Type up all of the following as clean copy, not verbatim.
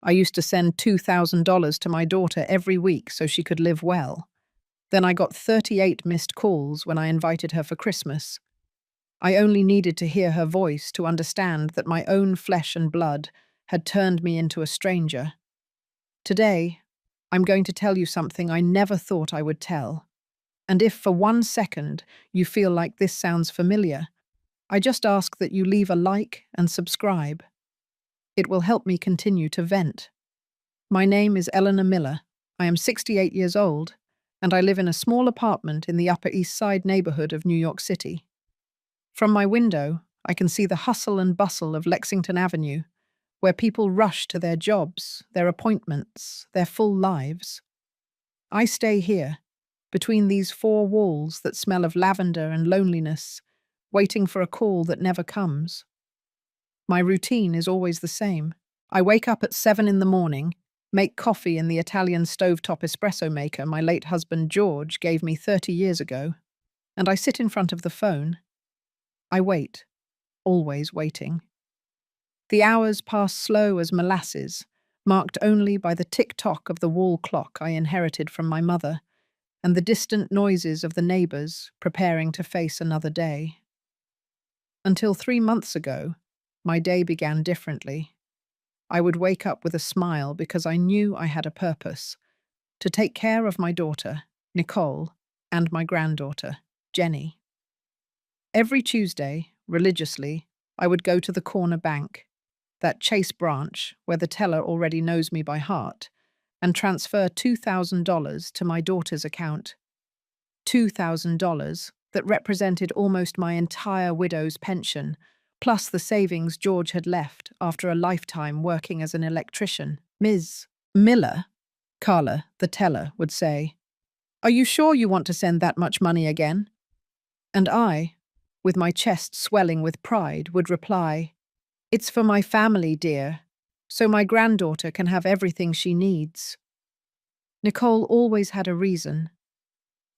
I used to send $2,000 to my daughter every week so she could live well. Then I got 38 missed calls when I invited her for Christmas. I only needed to hear her voice to understand that my own flesh and blood had turned me into a stranger. Today, I'm going to tell you something I never thought I would tell. And if for 1 second you feel like this sounds familiar, I just ask that you leave a like and subscribe. It will help me continue to vent. My name is Eleanor Miller. I am 68 years old, and I live in a small apartment in the Upper East Side neighborhood of New York City. From my window, I can see the hustle and bustle of Lexington Avenue, where people rush to their jobs, their appointments, their full lives. I stay here, between these four walls that smell of lavender and loneliness, waiting for a call that never comes. My routine is always the same. I wake up at 7 in the morning, make coffee in the Italian stovetop espresso maker my late husband George gave me 30 years ago, and I sit in front of the phone. I wait, always waiting. The hours pass slow as molasses, marked only by the tick-tock of the wall clock I inherited from my mother, and the distant noises of the neighbors preparing to face another day. Until 3 months ago, my day began differently. I would wake up with a smile because I knew I had a purpose: to take care of my daughter, Nicole, and my granddaughter, Jenny. Every Tuesday, religiously, I would go to the corner bank, that Chase branch where the teller already knows me by heart, and transfer $2,000 to my daughter's account. $2,000 that represented almost my entire widow's pension, plus the savings George had left after a lifetime working as an electrician. "Ms. Miller," Carla, the teller, would say, "are you sure you want to send that much money again?" And I, with my chest swelling with pride, would reply, "It's for my family, dear, so my granddaughter can have everything she needs." Nicole always had a reason.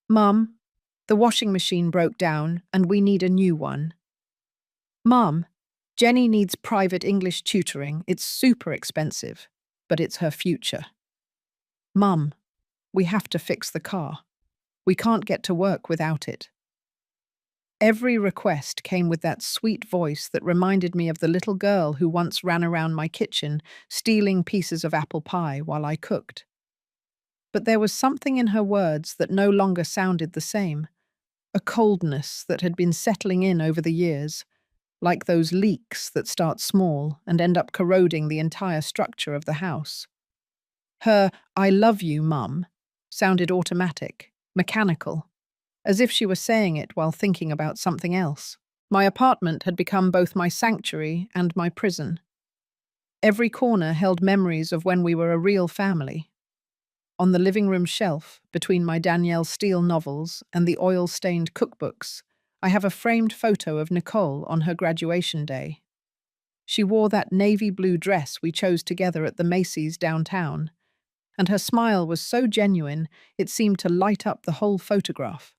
"Mum, the washing machine broke down and we need a new one." "Mum, Jenny needs private English tutoring. It's super expensive, but it's her future." "Mum, we have to fix the car. We can't get to work without it." Every request came with that sweet voice that reminded me of the little girl who once ran around my kitchen, stealing pieces of apple pie while I cooked. But there was something in her words that no longer sounded the same, a coldness that had been settling in over the years, like those leaks that start small and end up corroding the entire structure of the house. Her "I love you, Mum" sounded automatic, mechanical, as if she were saying it while thinking about something else. My apartment had become both my sanctuary and my prison. Every corner held memories of when we were a real family. On the living room shelf, between my Danielle Steele novels and the oil-stained cookbooks, I have a framed photo of Nicole on her graduation day. She wore that navy blue dress we chose together at the Macy's downtown, and her smile was so genuine it seemed to light up the whole photograph.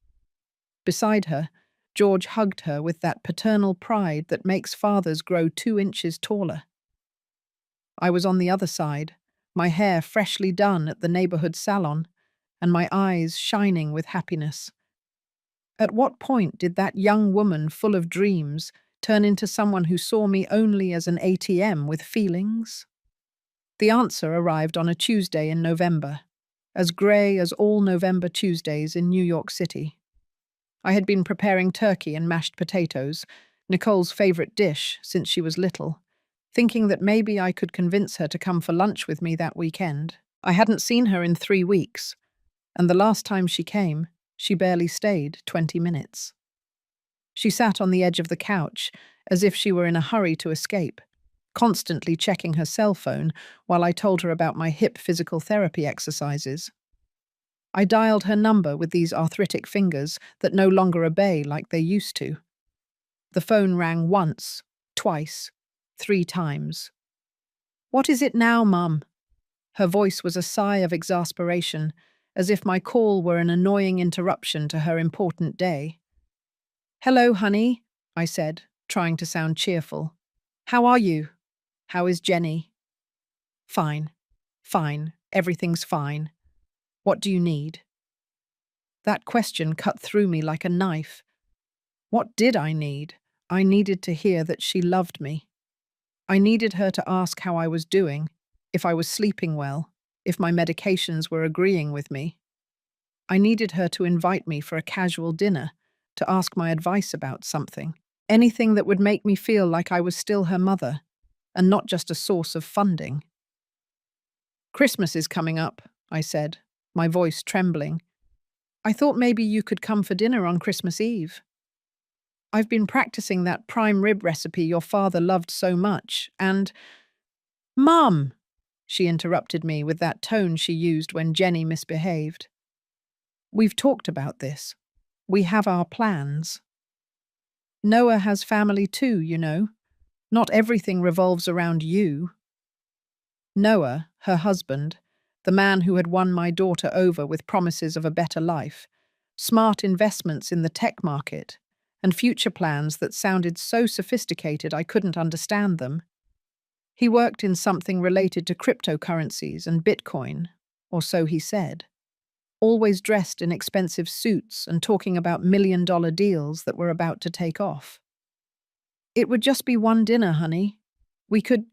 Beside her, George hugged her with that paternal pride that makes fathers grow 2 inches taller. I was on the other side, my hair freshly done at the neighborhood salon, and my eyes shining with happiness. At what point did that young woman full of dreams turn into someone who saw me only as an ATM with feelings? The answer arrived on a Tuesday in November, as grey as all November Tuesdays in New York City. I had been preparing turkey and mashed potatoes, Nicole's favorite dish since she was little, thinking that maybe I could convince her to come for lunch with me that weekend. I hadn't seen her in 3 weeks, and the last time she came, she barely stayed 20 minutes. She sat on the edge of the couch, as if she were in a hurry to escape, constantly checking her cell phone while I told her about my hip physical therapy exercises. I dialed her number with these arthritic fingers that no longer obey like they used to. The phone rang once, twice, 3 times. "What is it now, Mum?" Her voice was a sigh of exasperation, as if my call were an annoying interruption to her important day. "Hello, honey," I said, trying to sound cheerful. "How are you? How is Jenny?" "Fine. Fine, everything's fine. What do you need? That question cut through me like a knife. What did I need? I needed to hear that she loved me. I needed her to ask how I was doing, if I was sleeping well, if my medications were agreeing with me. I needed her to invite me for a casual dinner, to ask my advice about something. Anything that would make me feel like I was still her mother, and not just a source of funding. Christmas is coming up, I said, my voice trembling. I thought maybe you could come for dinner on Christmas Eve. I've been practicing that prime rib recipe your father loved so much, and… Mum! She interrupted me with that tone she used when Jenny misbehaved. We've talked about this. We have our plans. Noah has family too, you know. Not everything revolves around you. Noah, her husband, the man who had won my daughter over with promises of a better life, smart investments in the tech market, and future plans that sounded so sophisticated I couldn't understand them. He worked in something related to cryptocurrencies and Bitcoin, or so he said. Always dressed in expensive suits and talking about million-dollar deals that were about to take off. It would just be one dinner, honey. We could…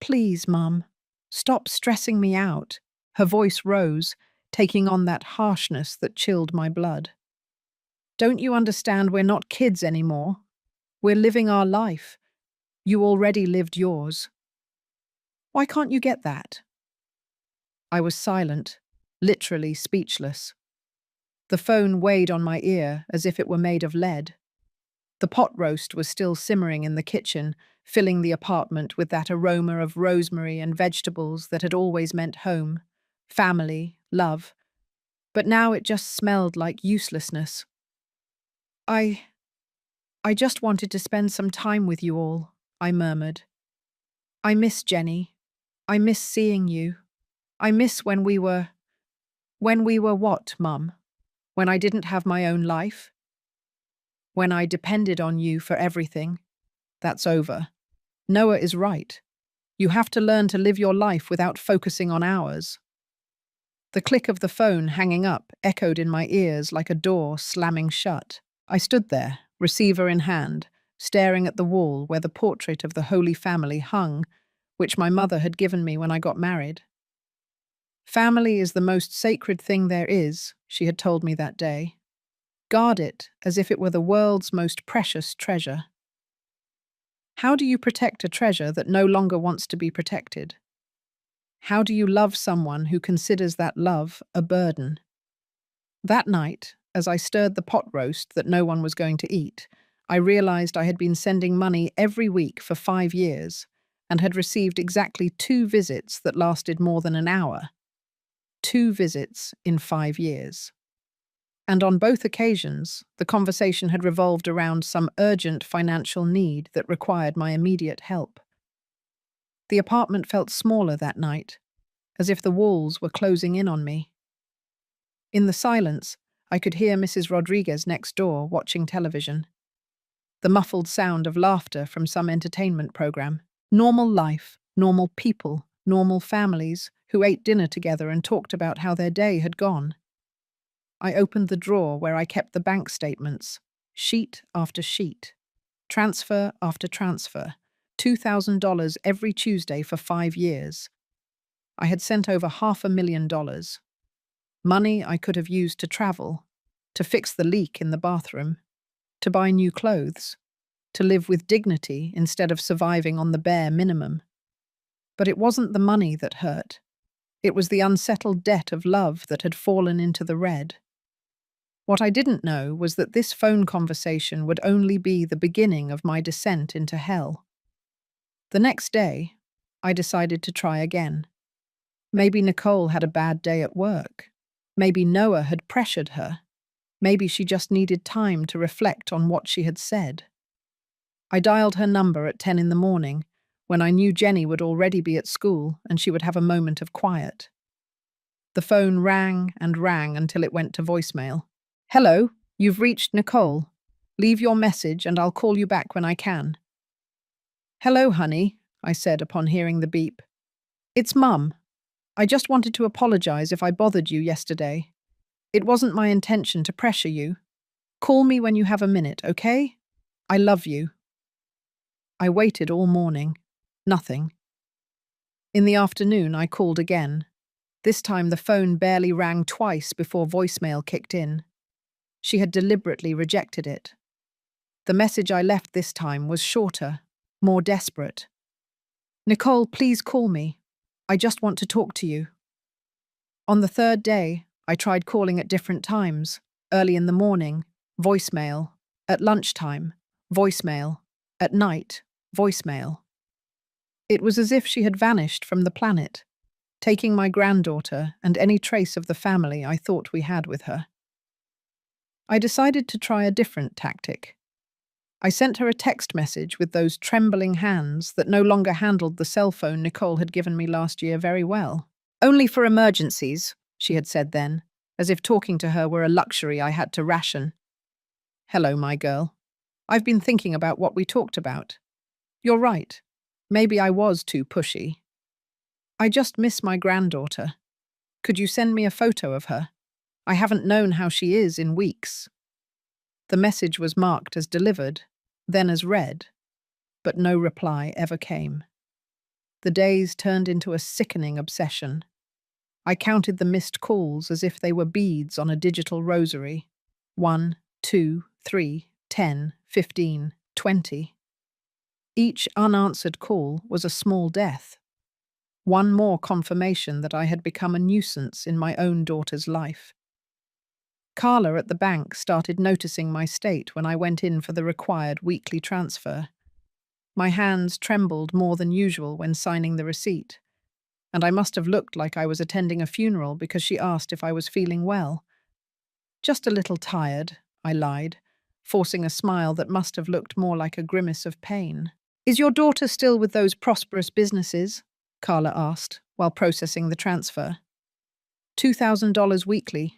Please, Mum, stop stressing me out. Her voice rose, taking on that harshness that chilled my blood. Don't you understand we're not kids anymore? We're living our life. You already lived yours. Why can't you get that? I was silent, literally speechless. The phone weighed on my ear as if it were made of lead. The pot roast was still simmering in the kitchen, filling the apartment with that aroma of rosemary and vegetables that had always meant home, family, love. But now it just smelled like uselessness. I just wanted to spend some time with you all, I murmured. I miss Jenny. I miss seeing you. I miss when we were… When we were what, Mum? When I didn't have my own life? When I depended on you for everything? That's over. Noah is right. You have to learn to live your life without focusing on ours. The click of the phone hanging up echoed in my ears like a door slamming shut. I stood there, receiver in hand, staring at the wall where the portrait of the Holy Family hung, which my mother had given me when I got married. Family is the most sacred thing there is, she had told me that day. Guard it as if it were the world's most precious treasure. How do you protect a treasure that no longer wants to be protected? How do you love someone who considers that love a burden? That night, as I stirred the pot roast that no one was going to eat, I realized I had been sending money every week for 5 years and had received exactly 2 visits that lasted more than an hour. 2 visits in 5 years. And on both occasions, the conversation had revolved around some urgent financial need that required my immediate help. The apartment felt smaller that night, as if the walls were closing in on me. In the silence, I could hear Mrs. Rodriguez next door watching television. The muffled sound of laughter from some entertainment program. Normal life, normal people, normal families who ate dinner together and talked about how their day had gone. I opened the drawer where I kept the bank statements, sheet after sheet, transfer after transfer, $2,000 every Tuesday for 5 years. I had sent over $500,000. Money I could have used to travel, to fix the leak in the bathroom, to buy new clothes, to live with dignity instead of surviving on the bare minimum. But it wasn't the money that hurt. It was the unsettled debt of love that had fallen into the red. What I didn't know was that this phone conversation would only be the beginning of my descent into hell. The next day, I decided to try again. Maybe Nicole had a bad day at work. Maybe Noah had pressured her. Maybe she just needed time to reflect on what she had said. I dialed her number at 10 in the morning, when I knew Jenny would already be at school and she would have a moment of quiet. The phone rang and rang until it went to voicemail. Hello, you've reached Nicole. Leave your message and I'll call you back when I can. Hello, honey, I said upon hearing the beep. It's Mum. I just wanted to apologize if I bothered you yesterday. It wasn't my intention to pressure you. Call me when you have a minute, okay? I love you. I waited all morning. Nothing. In the afternoon, I called again. This time the phone barely rang twice before voicemail kicked in. She had deliberately rejected it. The message I left this time was shorter, more desperate. Nicole, please call me. I just want to talk to you. On the third day, I tried calling at different times. Early in the morning, voicemail. At lunchtime, voicemail. At night, voicemail. It was as if she had vanished from the planet, taking my granddaughter and any trace of the family I thought we had with her. I decided to try a different tactic. I sent her a text message with those trembling hands that no longer handled the cell phone Nicole had given me last year very well. Only for emergencies, she had said then, as if talking to her were a luxury I had to ration. Hello, my girl. I've been thinking about what we talked about. You're right. Maybe I was too pushy. I just miss my granddaughter. Could you send me a photo of her? I haven't known how she is in weeks. The message was marked as delivered, then as read, but no reply ever came. The days turned into a sickening obsession. I counted the missed calls as if they were beads on a digital rosary. 1, 2, 3, 10, 15, 20. Each unanswered call was a small death. One more confirmation that I had become a nuisance in my own daughter's life. Carla at the bank started noticing my state when I went in for the required weekly transfer. My hands trembled more than usual when signing the receipt, and I must have looked like I was attending a funeral because she asked if I was feeling well. Just a little tired, I lied, forcing a smile that must have looked more like a grimace of pain. Is your daughter still with those prosperous businesses? Carla asked, while processing the transfer. $2,000 weekly.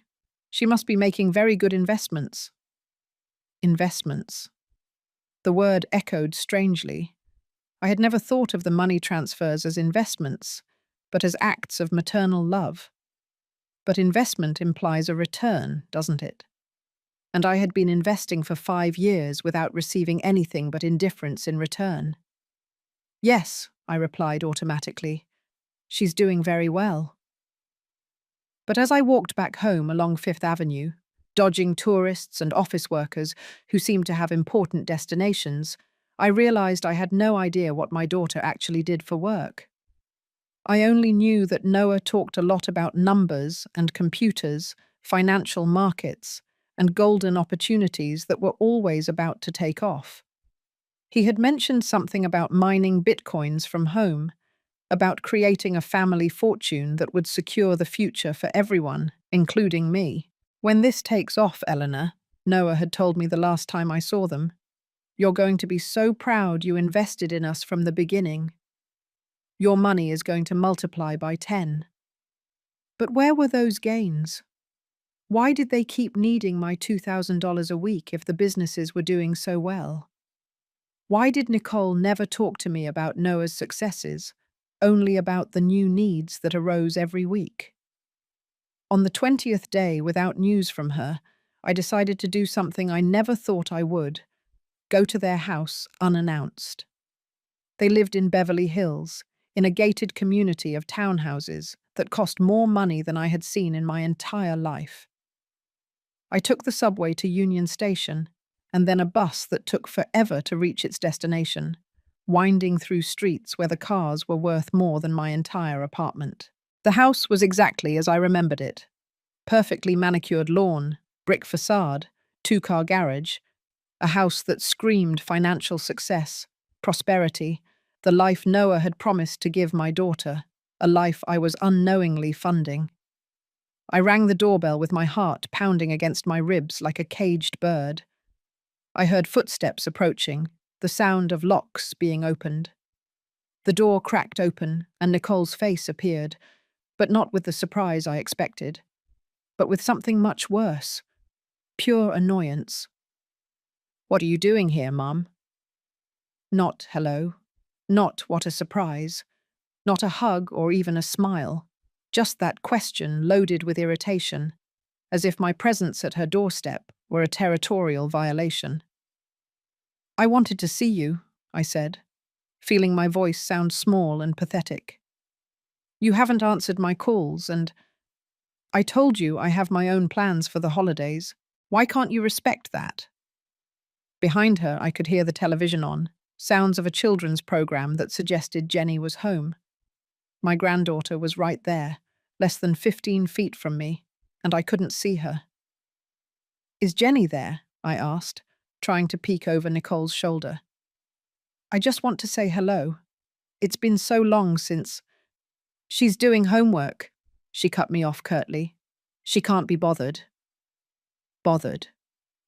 She must be making very good investments. Investments. The word echoed strangely. I had never thought of the money transfers as investments, but as acts of maternal love. But investment implies a return, doesn't it? And I had been investing for 5 years without receiving anything but indifference in return. Yes, I replied automatically. She's doing very well. But as I walked back home along Fifth Avenue, dodging tourists and office workers who seemed to have important destinations, I realized I had no idea what my daughter actually did for work. I only knew that Noah talked a lot about numbers and computers, financial markets, and golden opportunities that were always about to take off. He had mentioned something about mining bitcoins from home, about creating a family fortune that would secure the future for everyone, including me. When this takes off, Eleanor, Noah had told me the last time I saw them, you're going to be so proud you invested in us from the beginning. Your money is going to multiply by 10. But where were those gains? Why did they keep needing my $2,000 a week if the businesses were doing so well? Why did Nicole never talk to me about Noah's successes, only about the new needs that arose every week? On the 20th day, without news from her, I decided to do something I never thought I would: go to their house unannounced. They lived in Beverly Hills, in a gated community of townhouses that cost more money than I had seen in my entire life. I took the subway to Union Station, and then a bus that took forever to reach its destination, winding through streets where the cars were worth more than my entire apartment. The house was exactly as I remembered it. Perfectly manicured lawn, brick facade, 2-car garage, a house that screamed financial success, prosperity, the life Noah had promised to give my daughter, a life I was unknowingly funding. I rang the doorbell with my heart pounding against my ribs like a caged bird. I heard footsteps approaching, the sound of locks being opened. The door cracked open and Nicole's face appeared, but not with the surprise I expected, but with something much worse: pure annoyance. "What are you doing here, Mum?" Not hello, not what a surprise, not a hug or even a smile. Just that question loaded with irritation, as if my presence at her doorstep were a territorial violation. "I wanted to see you," I said, feeling my voice sound small and pathetic. "You haven't answered my calls, and I told you I have my own plans for the holidays. Why can't you respect that?" Behind her, I could hear the television on, sounds of a children's program that suggested Jenny was home. My granddaughter was right there, less than 15 feet from me, and I couldn't see her. "Is Jenny there?" I asked, trying to peek over Nicole's shoulder. "I just want to say hello. It's been so long since—" "She's doing homework," she cut me off curtly. "She can't be bothered." Bothered.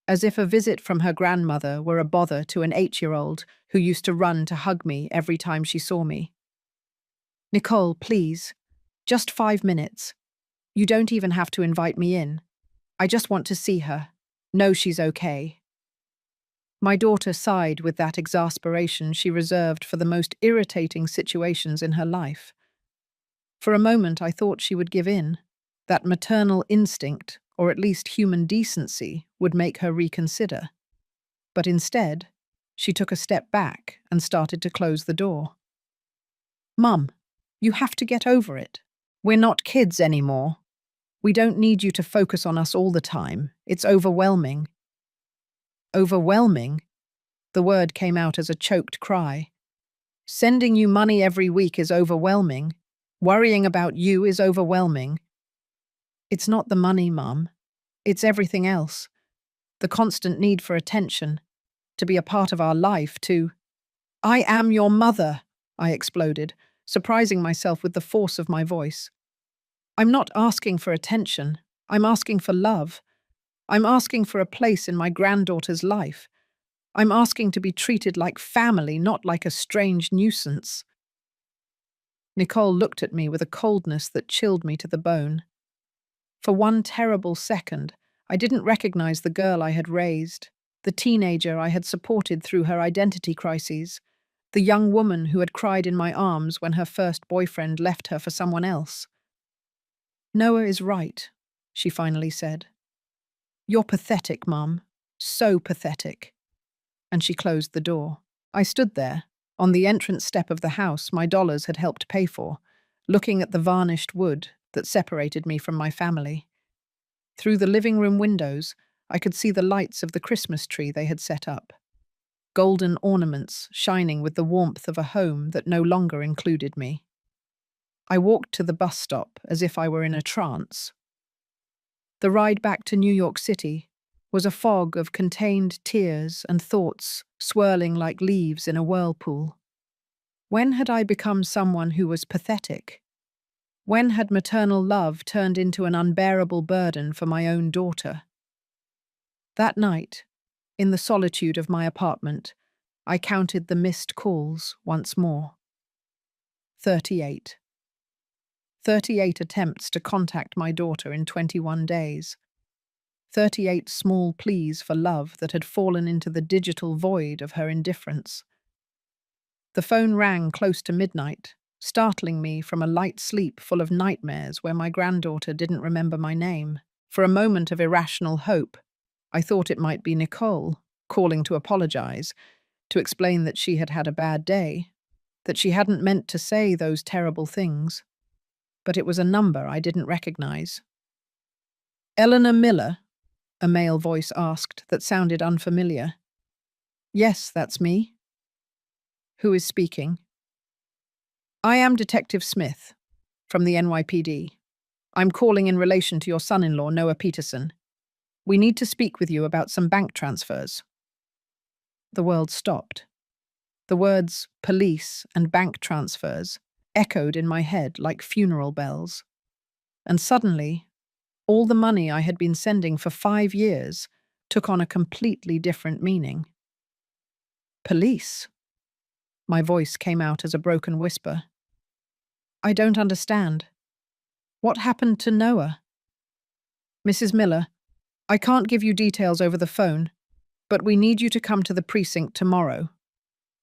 As if a visit from her grandmother were a bother to an 8-year-old who used to run to hug me every time she saw me. "Nicole, please. Just 5 minutes. You don't even have to invite me in. I just want to see her. Know she's okay." My daughter sighed with that exasperation she reserved for the most irritating situations in her life. For a moment I thought she would give in. That maternal instinct, or at least human decency, would make her reconsider. But instead, she took a step back and started to close the door. "Mum, you have to get over it. We're not kids anymore. We don't need you to focus on us all the time. It's overwhelming." Overwhelming? The word came out as a choked cry. "Sending you money every week is overwhelming. Worrying about you is overwhelming." "It's not the money, Mum. It's everything else. The constant need for attention, to be a part of our life, to—" "I am your mother," I exploded, surprising myself with the force of my voice. "I'm not asking for attention. I'm asking for love. I'm asking for a place in my granddaughter's life. I'm asking to be treated like family, not like a strange nuisance." Nicole looked at me with a coldness that chilled me to the bone. For one terrible second, I didn't recognize the girl I had raised, the teenager I had supported through her identity crises, the young woman who had cried in my arms when her first boyfriend left her for someone else. "Noah is right," she finally said. "You're pathetic, Mum. So pathetic." And she closed the door. I stood there, on the entrance step of the house my dollars had helped pay for, looking at the varnished wood that separated me from my family. Through the living room windows, I could see the lights of the Christmas tree they had set up. Golden ornaments shining with the warmth of a home that no longer included me. I walked to the bus stop as if I were in a trance. The ride back to New York City was a fog of contained tears and thoughts swirling like leaves in a whirlpool. When had I become someone who was pathetic? When had maternal love turned into an unbearable burden for my own daughter? That night, in the solitude of my apartment, I counted the missed calls once more. 38. 38 attempts to contact my daughter in 21 days. 38 small pleas for love that had fallen into the digital void of her indifference. The phone rang close to midnight, startling me from a light sleep full of nightmares where my granddaughter didn't remember my name. For a moment of irrational hope, I thought it might be Nicole, calling to apologize, to explain that she had had a bad day, that she hadn't meant to say those terrible things. But it was a number I didn't recognize. "Eleanor Miller?" a male voice asked that sounded unfamiliar. "Yes, that's me." "Who is speaking?" "I am Detective Smith, from the NYPD. I'm calling in relation to your son-in-law, Noah Peterson. We need to speak with you about some bank transfers." The world stopped. The words police and bank transfers echoed in my head like funeral bells. And suddenly, all the money I had been sending for 5 years took on a completely different meaning. "Police?" My voice came out as a broken whisper. "I don't understand. What happened to Noah?" "Mrs. Miller, I can't give you details over the phone, but we need you to come to the precinct tomorrow."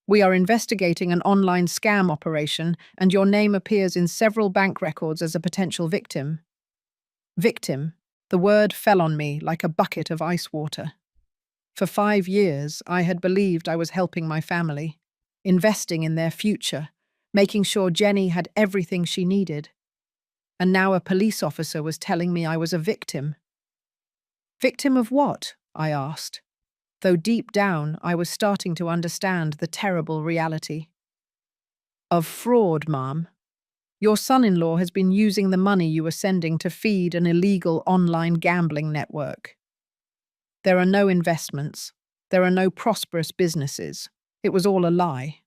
We are investigating an online scam operation, and your name appears in several bank records as a potential victim. Victim. The word fell on me like a bucket of ice water. For 5 years, I had believed I was helping my family, investing in their future, making sure Jenny had everything she needed. And now a police officer was telling me I was a victim. Victim of what? I asked, though deep down I was starting to understand the terrible reality. Of fraud, Ma'am. Your son-in-law has been using the money you were sending to feed an illegal online gambling network. There are no investments. There are no prosperous businesses. It was all a lie.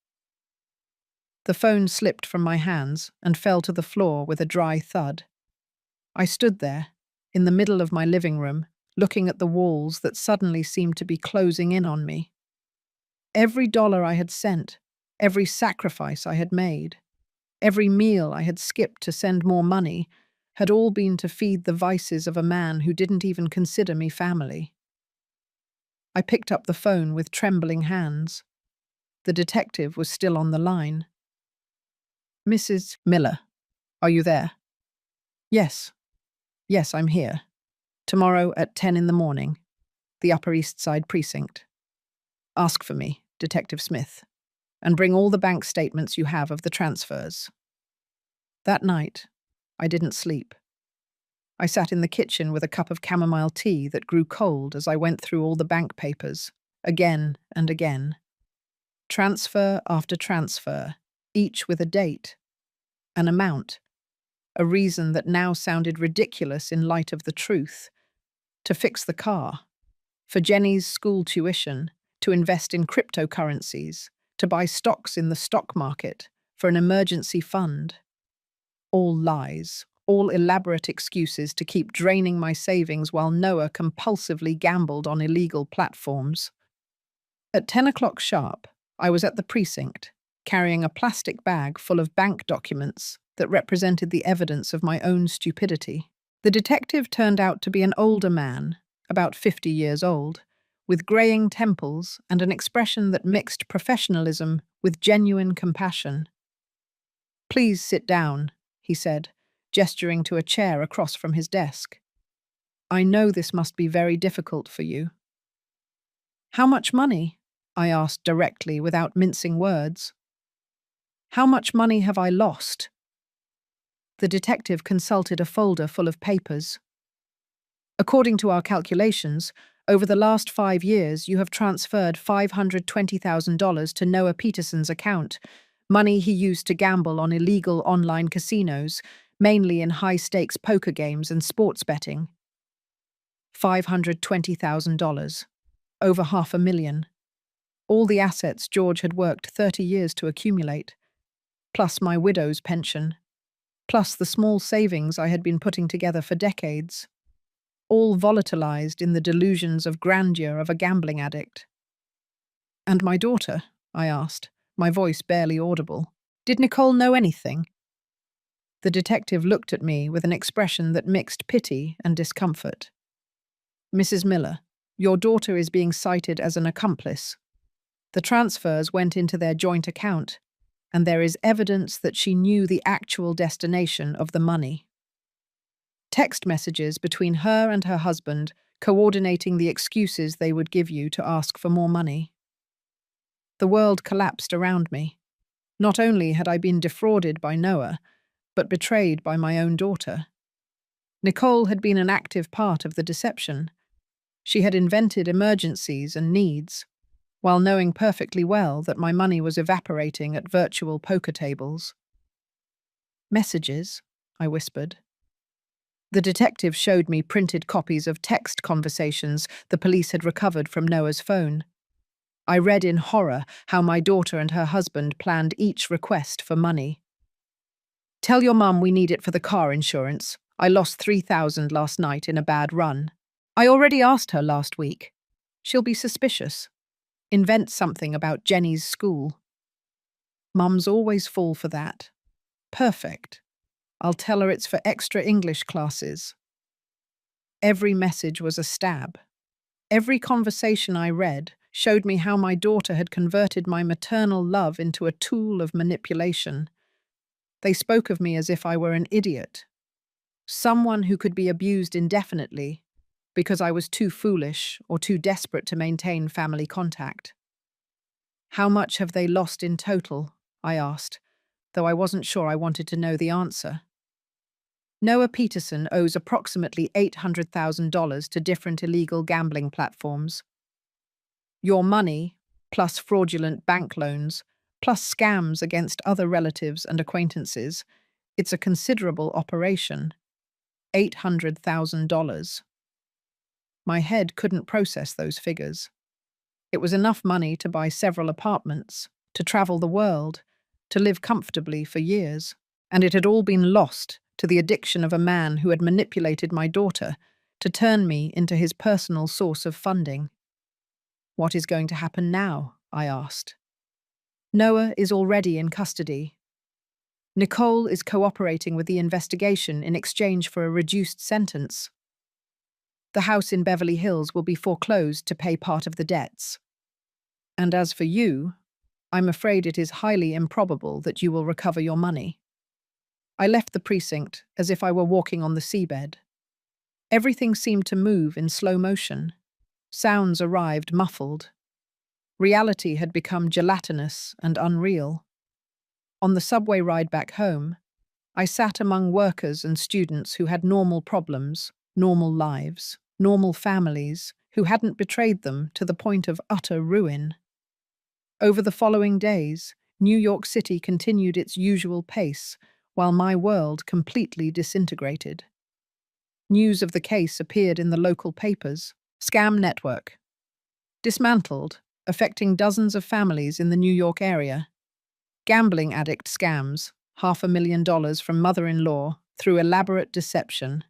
The phone slipped from my hands and fell to the floor with a dry thud. I stood there, in the middle of my living room, looking at the walls that suddenly seemed to be closing in on me. Every dollar I had sent, every sacrifice I had made, every meal I had skipped to send more money, had all been to feed the vices of a man who didn't even consider me family. I picked up the phone with trembling hands. The detective was still on the line. Mrs. Miller, are you there? Yes. Yes, I'm here. Tomorrow at 10 in the morning. The Upper East Side precinct. Ask for me, Detective Smith, and bring all the bank statements you have of the transfers. That night, I didn't sleep. I sat in the kitchen with a cup of chamomile tea that grew cold as I went through all the bank papers, again and again. Transfer after transfer, each with a date, an amount, a reason that now sounded ridiculous in light of the truth. To fix the car, for Jenny's school tuition, to invest in cryptocurrencies, to buy stocks in the stock market, for an emergency fund. All lies, all elaborate excuses to keep draining my savings while Noah compulsively gambled on illegal platforms. At 10 o'clock sharp, I was at the precinct, carrying a plastic bag full of bank documents that represented the evidence of my own stupidity. The detective turned out to be an older man, about 50 years old, with greying temples and an expression that mixed professionalism with genuine compassion. Please sit down, he said, gesturing to a chair across from his desk. I know this must be very difficult for you. How much money? I asked directly without mincing words. How much money have I lost? The detective consulted a folder full of papers. According to our calculations, over the last 5 years you have transferred $520,000 to Noah Peterson's account, money he used to gamble on illegal online casinos, mainly in high-stakes poker games and sports betting. $520,000. Over $500,000. All the assets George had worked 30 years to accumulate, plus my widow's pension, plus the small savings I had been putting together for decades, all volatilized in the delusions of grandeur of a gambling addict. And my daughter? I asked, my voice barely audible. Did Nicole know anything? The detective looked at me with an expression that mixed pity and discomfort. Mrs. Miller, your daughter is being cited as an accomplice. The transfers went into their joint account, and there is evidence that she knew the actual destination of the money. Text messages between her and her husband, coordinating the excuses they would give you to ask for more money. The world collapsed around me. Not only had I been defrauded by Noah, but betrayed by my own daughter. Nicole had been an active part of the deception. She had invented emergencies and needs, while knowing perfectly well that my money was evaporating at virtual poker tables. Messages, I whispered. The detective showed me printed copies of text conversations the police had recovered from Noah's phone. I read in horror how my daughter and her husband planned each request for money. Tell your mum we need it for the car insurance. I lost $3,000 last night in a bad run. I already asked her last week. She'll be suspicious. Invent something about Jenny's school. Mums always fall for that. Perfect. I'll tell her it's for extra English classes. Every message was a stab. Every conversation I read showed me how my daughter had converted my maternal love into a tool of manipulation. They spoke of me as if I were an idiot, someone who could be abused indefinitely because I was too foolish or too desperate to maintain family contact. How much have they lost in total? I asked, though I wasn't sure I wanted to know the answer. Noah Peterson owes approximately $800,000 to different illegal gambling platforms. Your money, plus fraudulent bank loans, plus scams against other relatives and acquaintances, it's a considerable operation. $800,000. My head couldn't process those figures. It was enough money to buy several apartments, to travel the world, to live comfortably for years, and it had all been lost to the addiction of a man who had manipulated my daughter to turn me into his personal source of funding. What is going to happen now? I asked. Noah is already in custody. Nicole is cooperating with the investigation in exchange for a reduced sentence. The house in Beverly Hills will be foreclosed to pay part of the debts. And as for you, I'm afraid it is highly improbable that you will recover your money. I left the precinct as if I were walking on the seabed. Everything seemed to move in slow motion. Sounds arrived muffled. Reality had become gelatinous and unreal. On the subway ride back home, I sat among workers and students who had normal problems, normal lives, normal families, who hadn't betrayed them to the point of utter ruin. Over the following days, New York City continued its usual pace, while my world completely disintegrated. News of the case appeared in the local papers. Scam network. Dismantled, affecting dozens of families in the New York area. Gambling addict scams, $500,000 from mother-in-law through elaborate deception.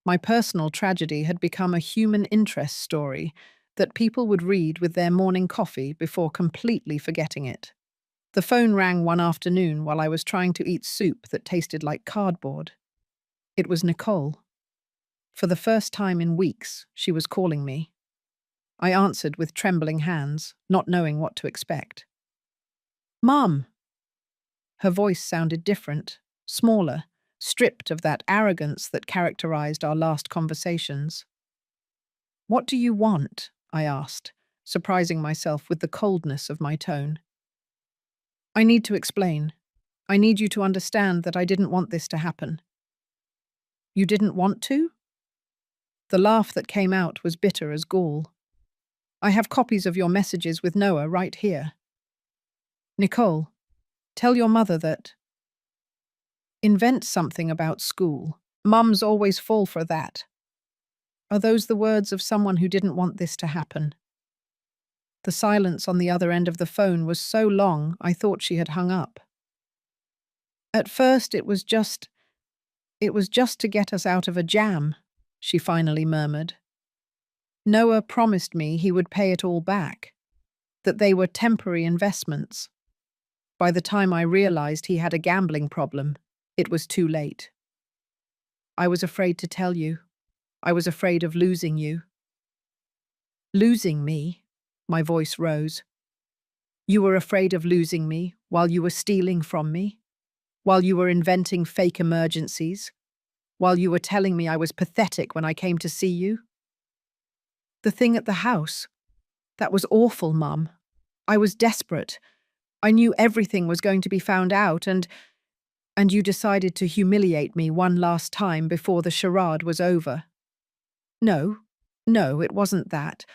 My personal tragedy had become a human interest story that people would read with their morning coffee before completely forgetting it. The phone rang one afternoon while I was trying to eat soup that tasted like cardboard. It was Nicole. For the first time in weeks, she was calling me. I answered with trembling hands, not knowing what to expect. "Mom!" Her voice sounded different, smaller, stripped of that arrogance that characterized our last conversations. "What do you want?" I asked, surprising myself with the coldness of my tone. "I need to explain. I need you to understand that I didn't want this to happen." "You didn't want to?" The laugh that came out was bitter as gall. "I have copies of your messages with Noah right here. Nicole, tell your mother that. Invent something about school. Mums always fall for that." Are those the words of someone who didn't want this to happen? The silence on the other end of the phone was so long I thought she had hung up. "At first it was just to get us out of a jam," she finally murmured. "Noah promised me he would pay it all back, that they were temporary investments. By the time I realized he had a gambling problem, it was too late. I was afraid to tell you. I was afraid of losing you." "Losing me?" My voice rose. "You were afraid of losing me while you were stealing from me? While you were inventing fake emergencies? While you were telling me I was pathetic when I came to see you?" "The thing at the house. That was awful, Mum. I was desperate. I knew everything was going to be found out, and you decided to humiliate me one last time before the charade was over." No, it wasn't that.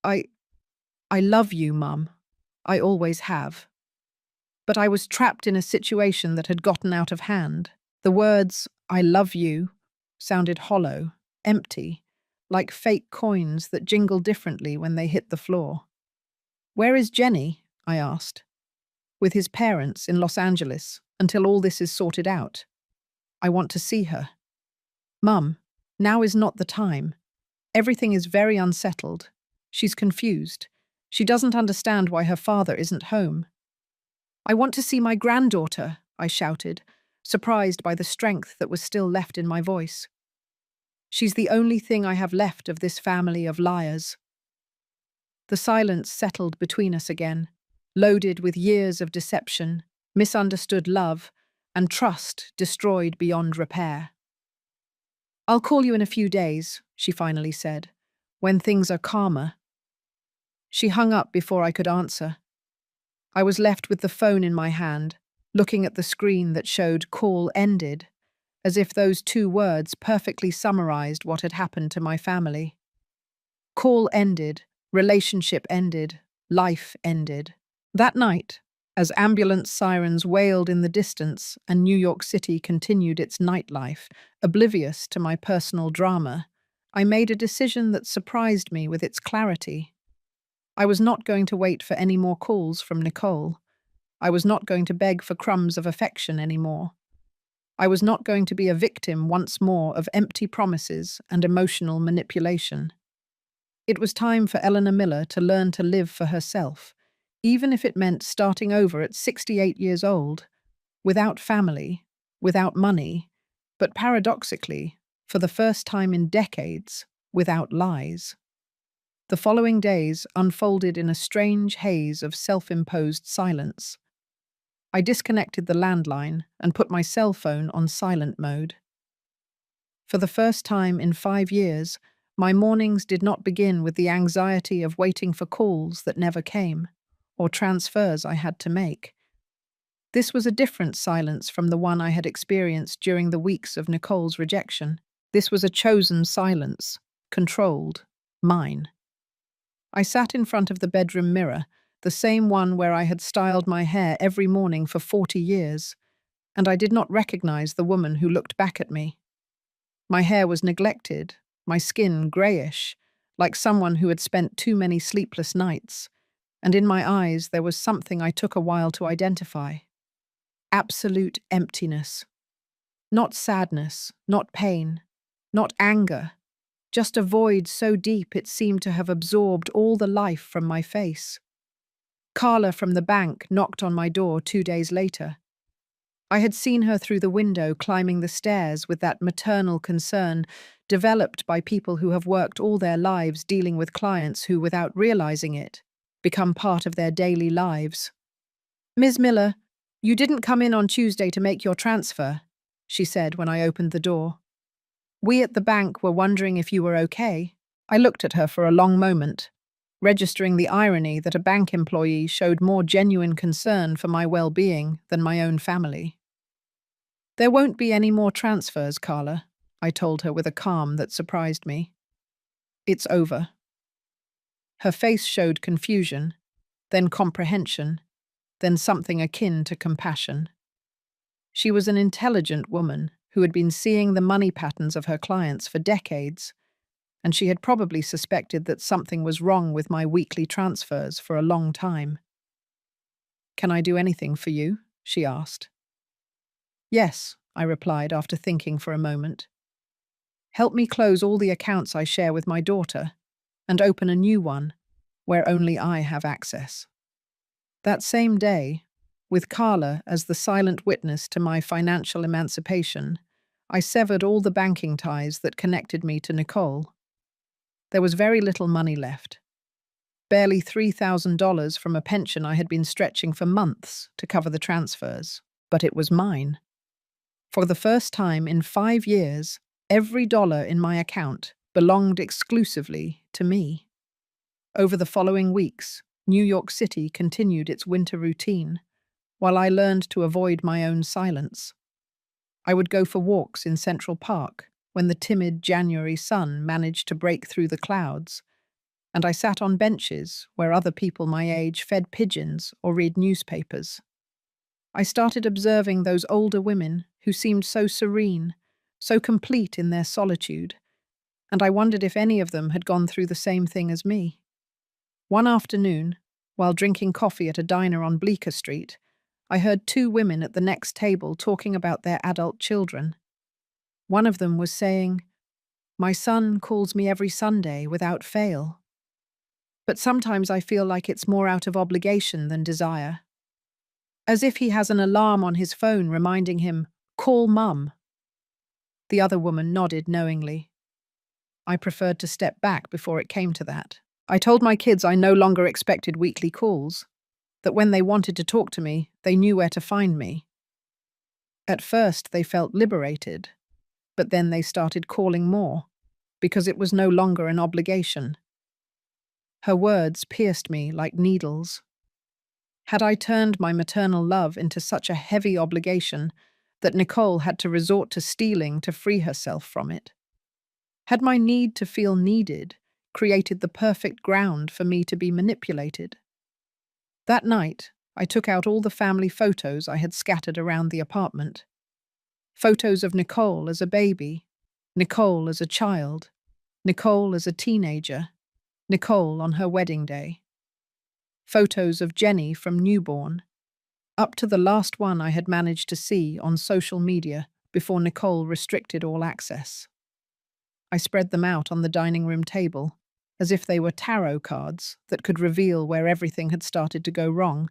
I love you, Mum. I always have. But I was trapped in a situation that had gotten out of hand. The words, "I love you," sounded hollow, empty, like fake coins that jingle differently when they hit the floor. "Where is Jenny?" I asked. "With his parents in Los Angeles, until all this is sorted out. I want to see her." "Mum, now is not the time. Everything is very unsettled. She's confused. She doesn't understand why her father isn't home." "I want to see my granddaughter," I shouted, surprised by the strength that was still left in my voice. "She's the only thing I have left of this family of liars." The silence settled between us again, loaded with years of deception, misunderstood love, and trust destroyed beyond repair. "I'll call you in a few days," she finally said, "when things are calmer." She hung up before I could answer. I was left with the phone in my hand, looking at the screen that showed "call ended," as if those two words perfectly summarized what had happened to my family. Call ended, relationship ended, life ended. That night, as ambulance sirens wailed in the distance and New York City continued its nightlife, oblivious to my personal drama, I made a decision that surprised me with its clarity. I was not going to wait for any more calls from Nicole. I was not going to beg for crumbs of affection anymore. I was not going to be a victim once more of empty promises and emotional manipulation. It was time for Eleanor Miller to learn to live for herself, even if it meant starting over at 68 years old, without family, without money, but paradoxically, for the first time in decades, without lies. The following days unfolded in a strange haze of self-imposed silence. I disconnected the landline and put my cell phone on silent mode. For the first time in 5 years, my mornings did not begin with the anxiety of waiting for calls that never came, or transfers I had to make. This was a different silence from the one I had experienced during the weeks of Nicole's rejection. This was a chosen silence, controlled, mine. I sat in front of the bedroom mirror, the same one where I had styled my hair every morning for 40 years, and I did not recognize the woman who looked back at me. My hair was neglected, my skin grayish, like someone who had spent too many sleepless nights, and in my eyes there was something I took a while to identify. Absolute emptiness. Not sadness, not pain, not anger, just a void so deep it seemed to have absorbed all the life from my face. Carla from the bank knocked on my door 2 days later. I had seen her through the window climbing the stairs with that maternal concern developed by people who have worked all their lives dealing with clients who, without realizing it, become part of their daily lives. "Ms. Miller, you didn't come in on Tuesday to make your transfer," she said when I opened the door. "We at the bank were wondering if you were okay." I looked at her for a long moment, registering the irony that a bank employee showed more genuine concern for my well-being than my own family. "There won't be any more transfers, Carla," I told her with a calm that surprised me. "It's over." Her face showed confusion, then comprehension, then something akin to compassion. She was an intelligent woman who had been seeing the money patterns of her clients for decades, and she had probably suspected that something was wrong with my weekly transfers for a long time. "Can I do anything for you?" she asked. "Yes," I replied after thinking for a moment. "Help me close all the accounts I share with my daughter and open a new one where only I have access." That same day, with Carla as the silent witness to my financial emancipation, I severed all the banking ties that connected me to Nicole. There was very little money left. Barely $3,000 from a pension I had been stretching for months to cover the transfers, but it was mine. For the first time in 5 years, every dollar in my account belonged exclusively to me. Over the following weeks, New York City continued its winter routine, while I learned to avoid my own silence. I would go for walks in Central Park when the timid January sun managed to break through the clouds, and I sat on benches where other people my age fed pigeons or read newspapers. I started observing those older women who seemed so serene, so complete in their solitude, and I wondered if any of them had gone through the same thing as me. One afternoon, while drinking coffee at a diner on Bleecker Street, I heard 2 women at the next table talking about their adult children. One of them was saying, "My son calls me every Sunday without fail. But sometimes I feel like it's more out of obligation than desire. As if he has an alarm on his phone reminding him, 'Call Mum.'" The other woman nodded knowingly. I preferred to step back before it came to that. I told my kids I no longer expected weekly calls, that when they wanted to talk to me, they knew where to find me. At first, they felt liberated, but then they started calling more, because it was no longer an obligation. Her words pierced me like needles. Had I turned my maternal love into such a heavy obligation that Nicole had to resort to stealing to free herself from it? Had my need to feel needed created the perfect ground for me to be manipulated? That night, I took out all the family photos I had scattered around the apartment. Photos of Nicole as a baby, Nicole as a child, Nicole as a teenager, Nicole on her wedding day. Photos of Jenny from newborn, up to the last one I had managed to see on social media before Nicole restricted all access. I spread them out on the dining room table, as if they were tarot cards that could reveal where everything had started to go wrong.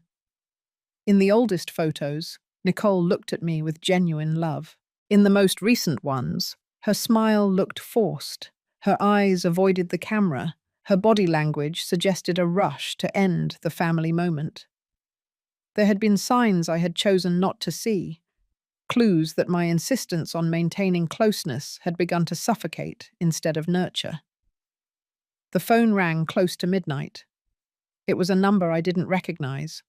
In the oldest photos, Nicole looked at me with genuine love. In the most recent ones, her smile looked forced, her eyes avoided the camera, her body language suggested a rush to end the family moment. There had been signs I had chosen not to see, clues that my insistence on maintaining closeness had begun to suffocate instead of nurture. The phone rang close to midnight. It was a number I didn't recognize.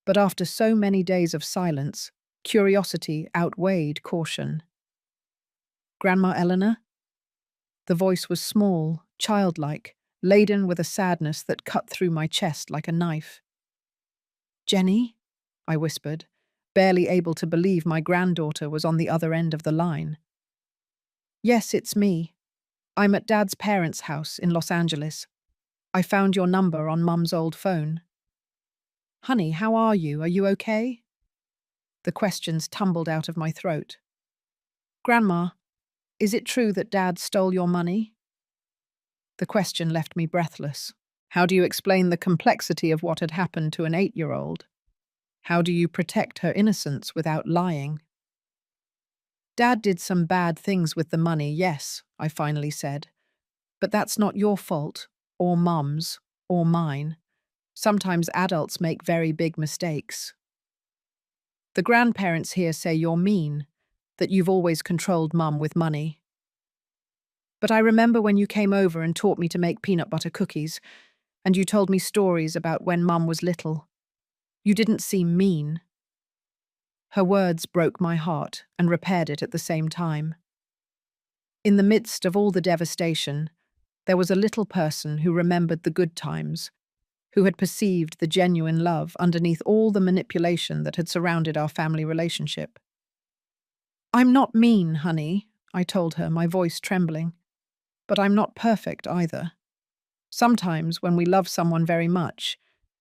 But after so many days of silence, curiosity outweighed caution. "Grandma Eleanor?" The voice was small, childlike, laden with a sadness that cut through my chest like a knife. "Jenny?" I whispered, barely able to believe my granddaughter was on the other end of the line. "Yes, it's me. I'm at Dad's parents' house in Los Angeles. I found your number on Mum's old phone." "Honey, how are you? Are you okay?" The questions tumbled out of my throat. "Grandma, is it true that Dad stole your money?" The question left me breathless. How do you explain the complexity of what had happened to an 8-year-old? How do you protect her innocence without lying? "Dad did some bad things with the money, yes," I finally said. "But that's not your fault, or Mum's, or mine. Sometimes adults make very big mistakes. The grandparents here say you're mean, that you've always controlled Mum with money. But I remember when you came over and taught me to make peanut butter cookies, and you told me stories about when Mum was little. You didn't seem mean." Her words broke my heart and repaired it at the same time. In the midst of all the devastation, there was a little person who remembered the good times, who had perceived the genuine love underneath all the manipulation that had surrounded our family relationship. "I'm not mean, honey," I told her, my voice trembling. "But I'm not perfect either. Sometimes, when we love someone very much,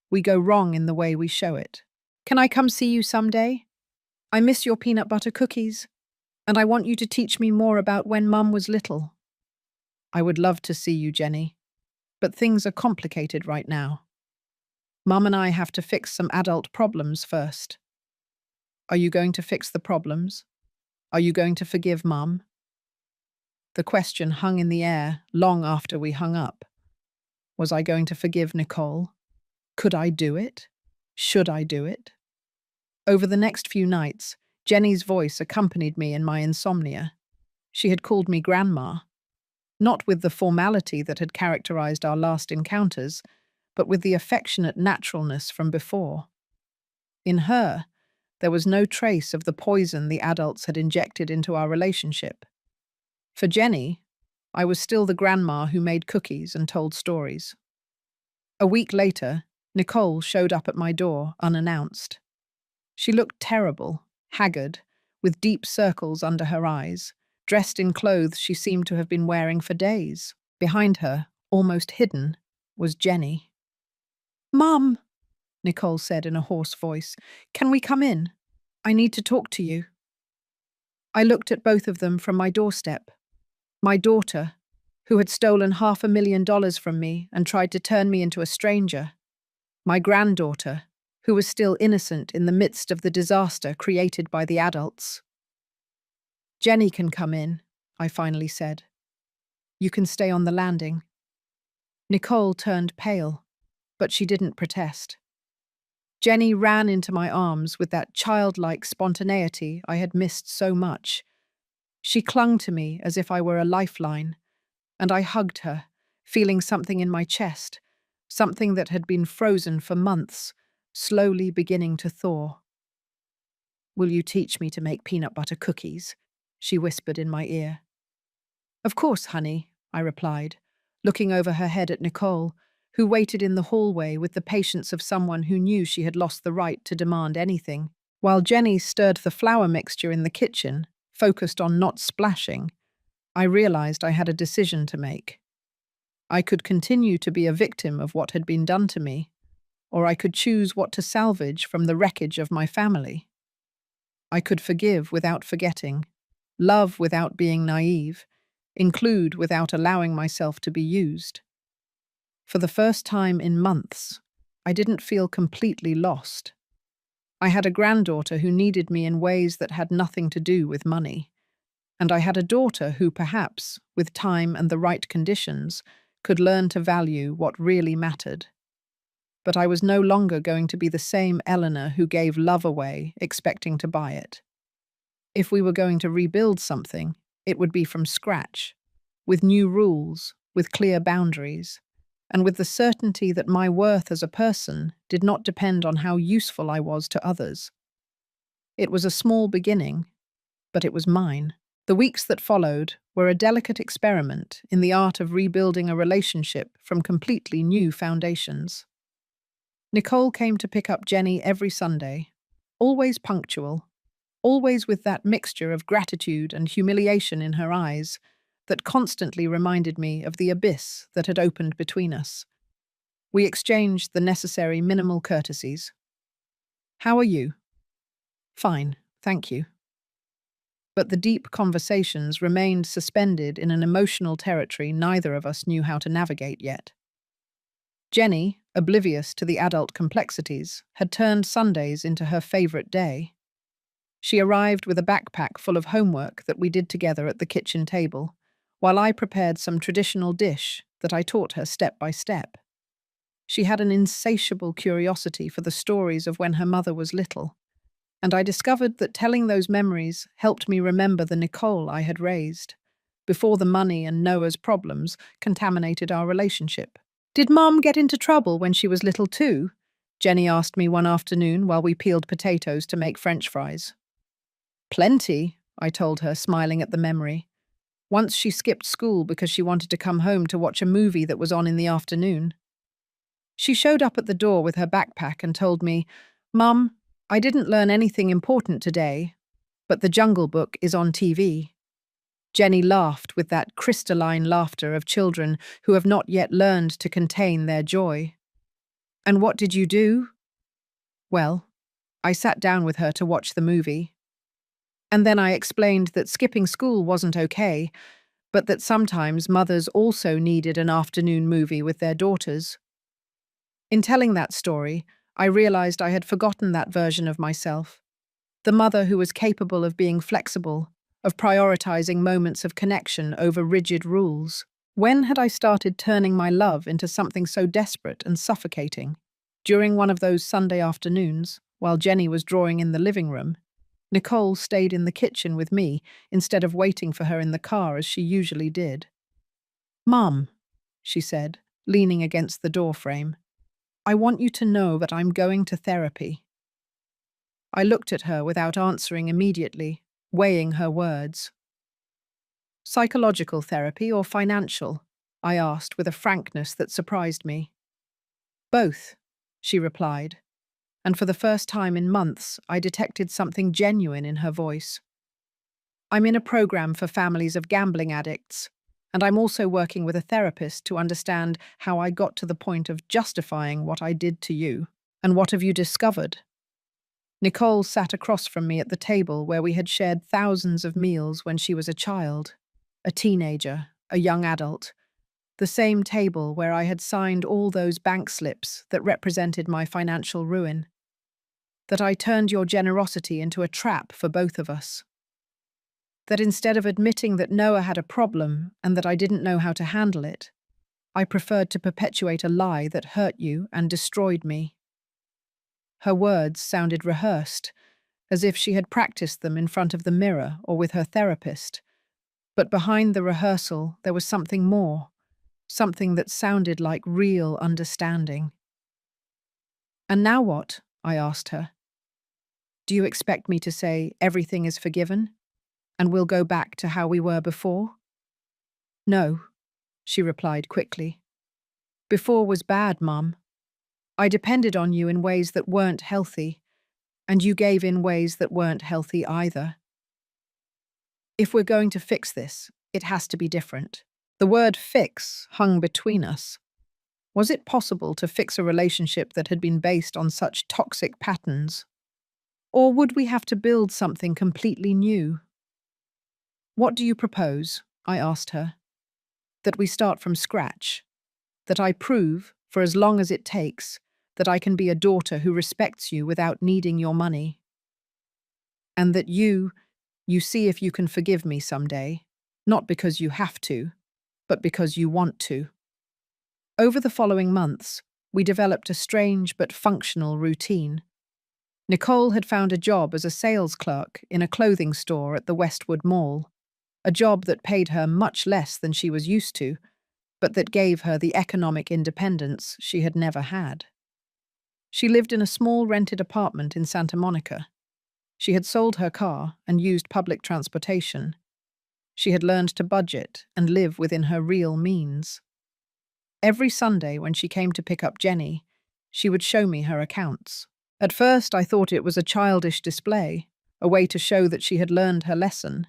we go wrong in the way we show it. Can I come see you someday? I miss your peanut butter cookies, and I want you to teach me more about when Mum was little." "I would love to see you, Jenny, but things are complicated right now. Mum and I have to fix some adult problems first." "Are you going to fix the problems? Are you going to forgive Mum?" The question hung in the air long after we hung up. Was I going to forgive Nicole? Could I do it? Should I do it? Over the next few nights, Jenny's voice accompanied me in my insomnia. She had called me Grandma, not with the formality that had characterized our last encounters, but with the affectionate naturalness from before. In her, there was no trace of the poison the adults had injected into our relationship. For Jenny, I was still the grandma who made cookies and told stories. A week later, Nicole showed up at my door unannounced. She looked terrible, haggard, with deep circles under her eyes, dressed in clothes she seemed to have been wearing for days. Behind her, almost hidden, was Jenny. "Mum," Nicole said in a hoarse voice, "can we come in? I need to talk to you." I looked at both of them from my doorstep. My daughter, who had stolen $500,000 from me and tried to turn me into a stranger. My granddaughter, who was still innocent in the midst of the disaster created by the adults. "Jenny can come in," I finally said. "You can stay on the landing." Nicole turned pale, but she didn't protest. Jenny ran into my arms with that childlike spontaneity I had missed so much. She clung to me as if I were a lifeline, and I hugged her, feeling something in my chest, something that had been frozen for months, slowly beginning to thaw. "Will you teach me to make peanut butter cookies?" she whispered in my ear. "Of course, honey," I replied, looking over her head at Nicole, who waited in the hallway with the patience of someone who knew she had lost the right to demand anything. While Jenny stirred the flour mixture in the kitchen, focused on not splashing, I realized I had a decision to make. I could continue to be a victim of what had been done to me, or I could choose what to salvage from the wreckage of my family. I could forgive without forgetting, love without being naive, include without allowing myself to be used. For the first time in months, I didn't feel completely lost. I had a granddaughter who needed me in ways that had nothing to do with money, and I had a daughter who perhaps, with time and the right conditions, could learn to value what really mattered. But I was no longer going to be the same Eleanor who gave love away, expecting to buy it. If we were going to rebuild something, it would be from scratch, with new rules, with clear boundaries, and with the certainty that my worth as a person did not depend on how useful I was to others. It was a small beginning, but it was mine. The weeks that followed were a delicate experiment in the art of rebuilding a relationship from completely new foundations. Nicole came to pick up Jenny every Sunday, always punctual, always with that mixture of gratitude and humiliation in her eyes that constantly reminded me of the abyss that had opened between us. We exchanged the necessary minimal courtesies. "How are you?" "Fine, thank you." But the deep conversations remained suspended in an emotional territory neither of us knew how to navigate yet. Jenny, oblivious to the adult complexities, had turned Sundays into her favorite day. She arrived with a backpack full of homework that we did together at the kitchen table, while I prepared some traditional dish that I taught her step by step. She had an insatiable curiosity for the stories of when her mother was little, and I discovered that telling those memories helped me remember the Nicole I had raised, before the money and Noah's problems contaminated our relationship. "Did Mom get into trouble when she was little too?" Jenny asked me one afternoon while we peeled potatoes to make French fries. "Plenty," I told her, smiling at the memory. Once she skipped school because she wanted to come home to watch a movie that was on in the afternoon. She showed up at the door with her backpack and told me, "Mum, I didn't learn anything important today, but the Jungle Book is on TV." Jenny laughed with that crystalline laughter of children who have not yet learned to contain their joy. "And what did you do?" "Well, I sat down with her to watch the movie. And then I explained that skipping school wasn't okay, but that sometimes mothers also needed an afternoon movie with their daughters." In telling that story, I realized I had forgotten that version of myself, the mother who was capable of being flexible, of prioritizing moments of connection over rigid rules. When had I started turning my love into something so desperate and suffocating? During one of those Sunday afternoons, while Jenny was drawing in the living room, Nicole stayed in the kitchen with me instead of waiting for her in the car as she usually did. "Mom," she said, leaning against the door frame, "I want you to know that I'm going to therapy." I looked at her without answering immediately, weighing her words. "Psychological therapy or financial?" I asked with a frankness that surprised me. "Both," she replied, and for the first time in months I detected something genuine in her voice. "I'm in a program for families of gambling addicts, and I'm also working with a therapist to understand how I got to the point of justifying what I did to you. And what have you discovered?" Nicole sat across from me at the table where we had shared thousands of meals when she was a child, a teenager, a young adult, the same table where I had signed all those bank slips that represented my financial ruin. "That I turned your generosity into a trap for both of us. That instead of admitting that Noah had a problem and that I didn't know how to handle it, I preferred to perpetuate a lie that hurt you and destroyed me." Her words sounded rehearsed, as if she had practiced them in front of the mirror or with her therapist. But behind the rehearsal, there was something more, something that sounded like real understanding. "And now what?" I asked her. "Do you expect me to say everything is forgiven, and we'll go back to how we were before?" "No," she replied quickly. "Before was bad, Mum. I depended on you in ways that weren't healthy, and you gave in ways that weren't healthy either. If we're going to fix this, it has to be different." The word fix hung between us. Was it possible to fix a relationship that had been based on such toxic patterns? Or would we have to build something completely new? "What do you propose?" I asked her. "That we start from scratch? That I prove, for as long as it takes, that I can be a daughter who respects you without needing your money? And that you see if you can forgive me someday, not because you have to, but because you want to?" Over the following months, we developed a strange but functional routine. Nicole had found a job as a sales clerk in a clothing store at the Westwood Mall, a job that paid her much less than she was used to, but that gave her the economic independence she had never had. She lived in a small rented apartment in Santa Monica. She had sold her car and used public transportation. She had learned to budget and live within her real means. Every Sunday when she came to pick up Jenny, she would show me her accounts. At first I thought it was a childish display, a way to show that she had learned her lesson.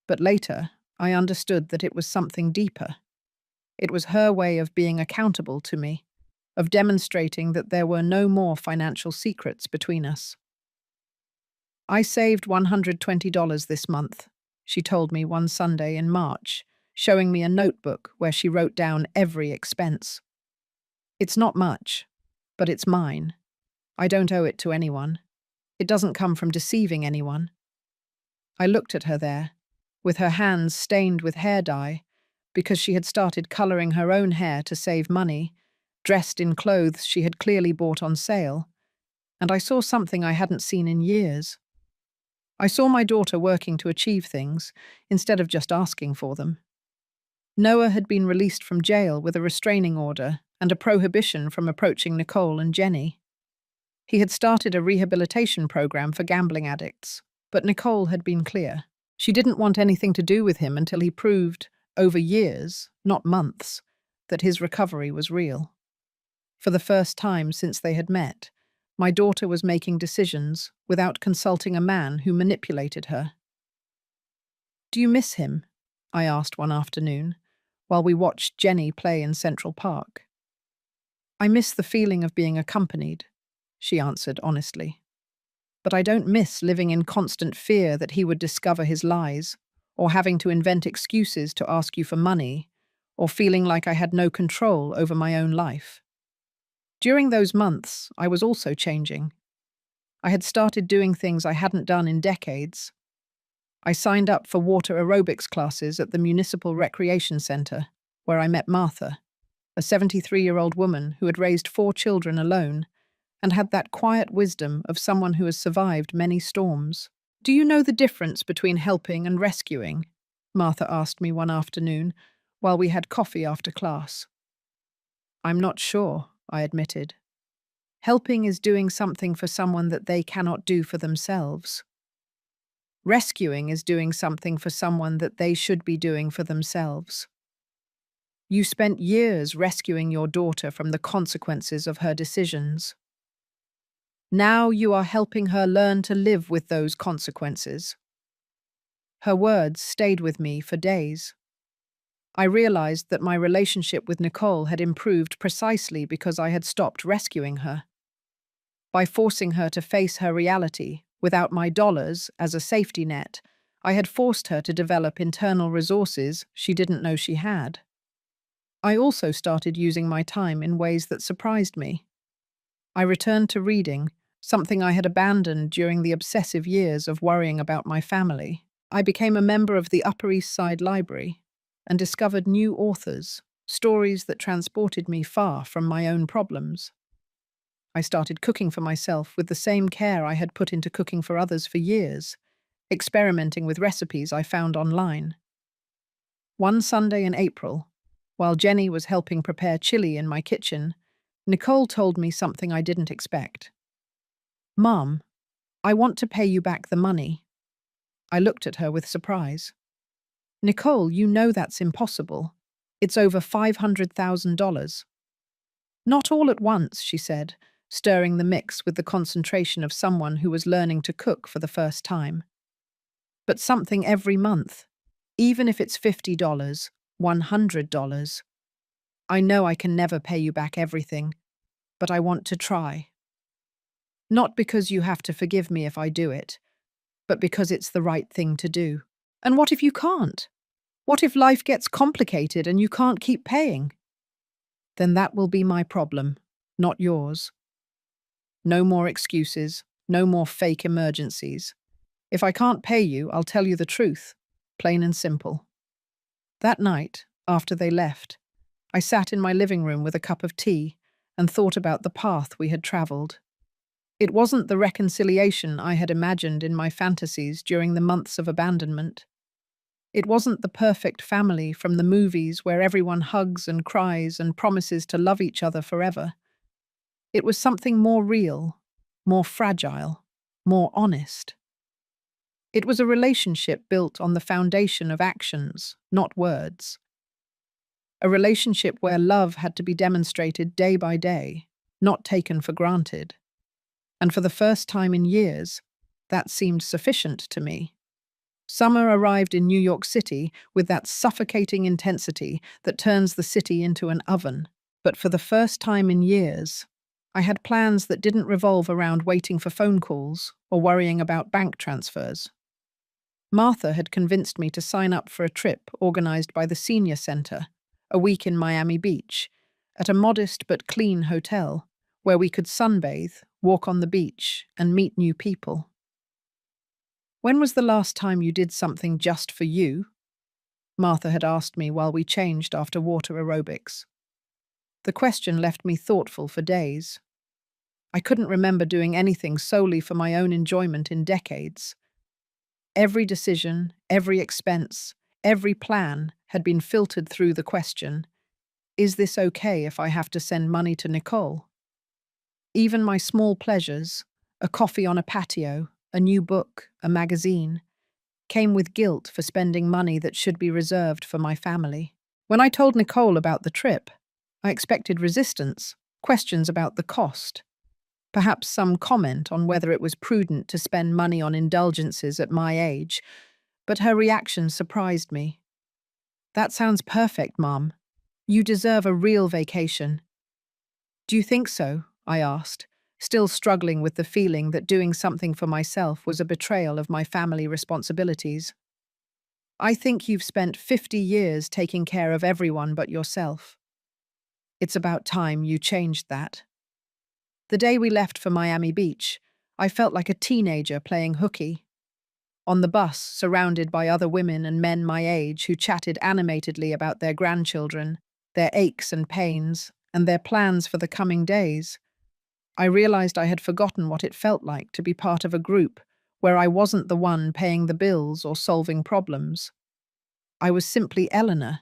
But later, I understood that it was something deeper. It was her way of being accountable to me, of demonstrating that there were no more financial secrets between us. "I saved $120 this month," she told me one Sunday in March, showing me a notebook where she wrote down every expense. "It's not much, but it's mine. I don't owe it to anyone. It doesn't come from deceiving anyone." I looked at her there, with her hands stained with hair dye, because she had started colouring her own hair to save money, dressed in clothes she had clearly bought on sale, and I saw something I hadn't seen in years. I saw my daughter working to achieve things, instead of just asking for them. Noah had been released from jail with a restraining order and a prohibition from approaching Nicole and Jenny. He had started a rehabilitation program for gambling addicts, but Nicole had been clear. She didn't want anything to do with him until he proved, over years, not months, that his recovery was real. For the first time since they had met, my daughter was making decisions without consulting a man who manipulated her. "Do you miss him?" I asked one afternoon, while we watched Jenny play in Central Park. "I miss the feeling of being accompanied," she answered honestly. "But I don't miss living in constant fear that he would discover his lies, or having to invent excuses to ask you for money, or feeling like I had no control over my own life." During those months, I was also changing. I had started doing things I hadn't done in decades. I signed up for water aerobics classes at the Municipal Recreation Centre, where I met Martha, a 73-year-old woman who had raised 4 children alone and had that quiet wisdom of someone who has survived many storms. "Do you know the difference between helping and rescuing?" Martha asked me one afternoon while we had coffee after class. "I'm not sure," I admitted. "Helping is doing something for someone that they cannot do for themselves. Rescuing is doing something for someone that they should be doing for themselves. You spent years rescuing your daughter from the consequences of her decisions. Now you are helping her learn to live with those consequences." Her words stayed with me for days. I realized that my relationship with Nicole had improved precisely because I had stopped rescuing her. By forcing her to face her reality without my dollars as a safety net, I had forced her to develop internal resources she didn't know she had. I also started using my time in ways that surprised me. I returned to reading, something I had abandoned during the obsessive years of worrying about my family. I became a member of the Upper East Side Library and discovered new authors, stories that transported me far from my own problems. I started cooking for myself with the same care I had put into cooking for others for years, experimenting with recipes I found online. One Sunday in April, while Jenny was helping prepare chili in my kitchen, Nicole told me something I didn't expect. "Mom, I want to pay you back the money." I looked at her with surprise. "Nicole, you know that's impossible. It's over $500,000. "Not all at once," she said, stirring the mix with the concentration of someone who was learning to cook for the first time. "But something every month, even if it's $50, $100. I know I can never pay you back everything, but I want to try. Not because you have to forgive me if I do it, but because it's the right thing to do." "And what if you can't? What if life gets complicated and you can't keep paying?" "Then that will be my problem, not yours. No more excuses, no more fake emergencies. If I can't pay you, I'll tell you the truth, plain and simple." That night, after they left, I sat in my living room with a cup of tea and thought about the path we had traveled. It wasn't the reconciliation I had imagined in my fantasies during the months of abandonment. It wasn't the perfect family from the movies where everyone hugs and cries and promises to love each other forever. It was something more real, more fragile, more honest. It was a relationship built on the foundation of actions, not words. A relationship where love had to be demonstrated day by day, not taken for granted. And for the first time in years, that seemed sufficient to me. Summer arrived in New York City with that suffocating intensity that turns the city into an oven. But for the first time in years, I had plans that didn't revolve around waiting for phone calls or worrying about bank transfers. Martha had convinced me to sign up for a trip organized by the Senior Center, a week in Miami Beach, at a modest but clean hotel where we could sunbathe, walk on the beach, and meet new people. "When was the last time you did something just for you?" Martha had asked me while we changed after water aerobics. The question left me thoughtful for days. I couldn't remember doing anything solely for my own enjoyment in decades. Every decision, every expense, every plan had been filtered through the question, is this okay if I have to send money to Nicole? Even my small pleasures, a coffee on a patio, a new book, a magazine, came with guilt for spending money that should be reserved for my family. When I told Nicole about the trip, I expected resistance, questions about the cost, perhaps some comment on whether it was prudent to spend money on indulgences at my age, but her reaction surprised me. "That sounds perfect, Mom. You deserve a real vacation." "Do you think so?" I asked, still struggling with the feeling that doing something for myself was a betrayal of my family responsibilities. "I think you've spent 50 years taking care of everyone but yourself. It's about time you changed that." The day we left for Miami Beach, I felt like a teenager playing hooky. On the bus, surrounded by other women and men my age who chatted animatedly about their grandchildren, their aches and pains, and their plans for the coming days, I realized I had forgotten what it felt like to be part of a group where I wasn't the one paying the bills or solving problems. I was simply Eleanor,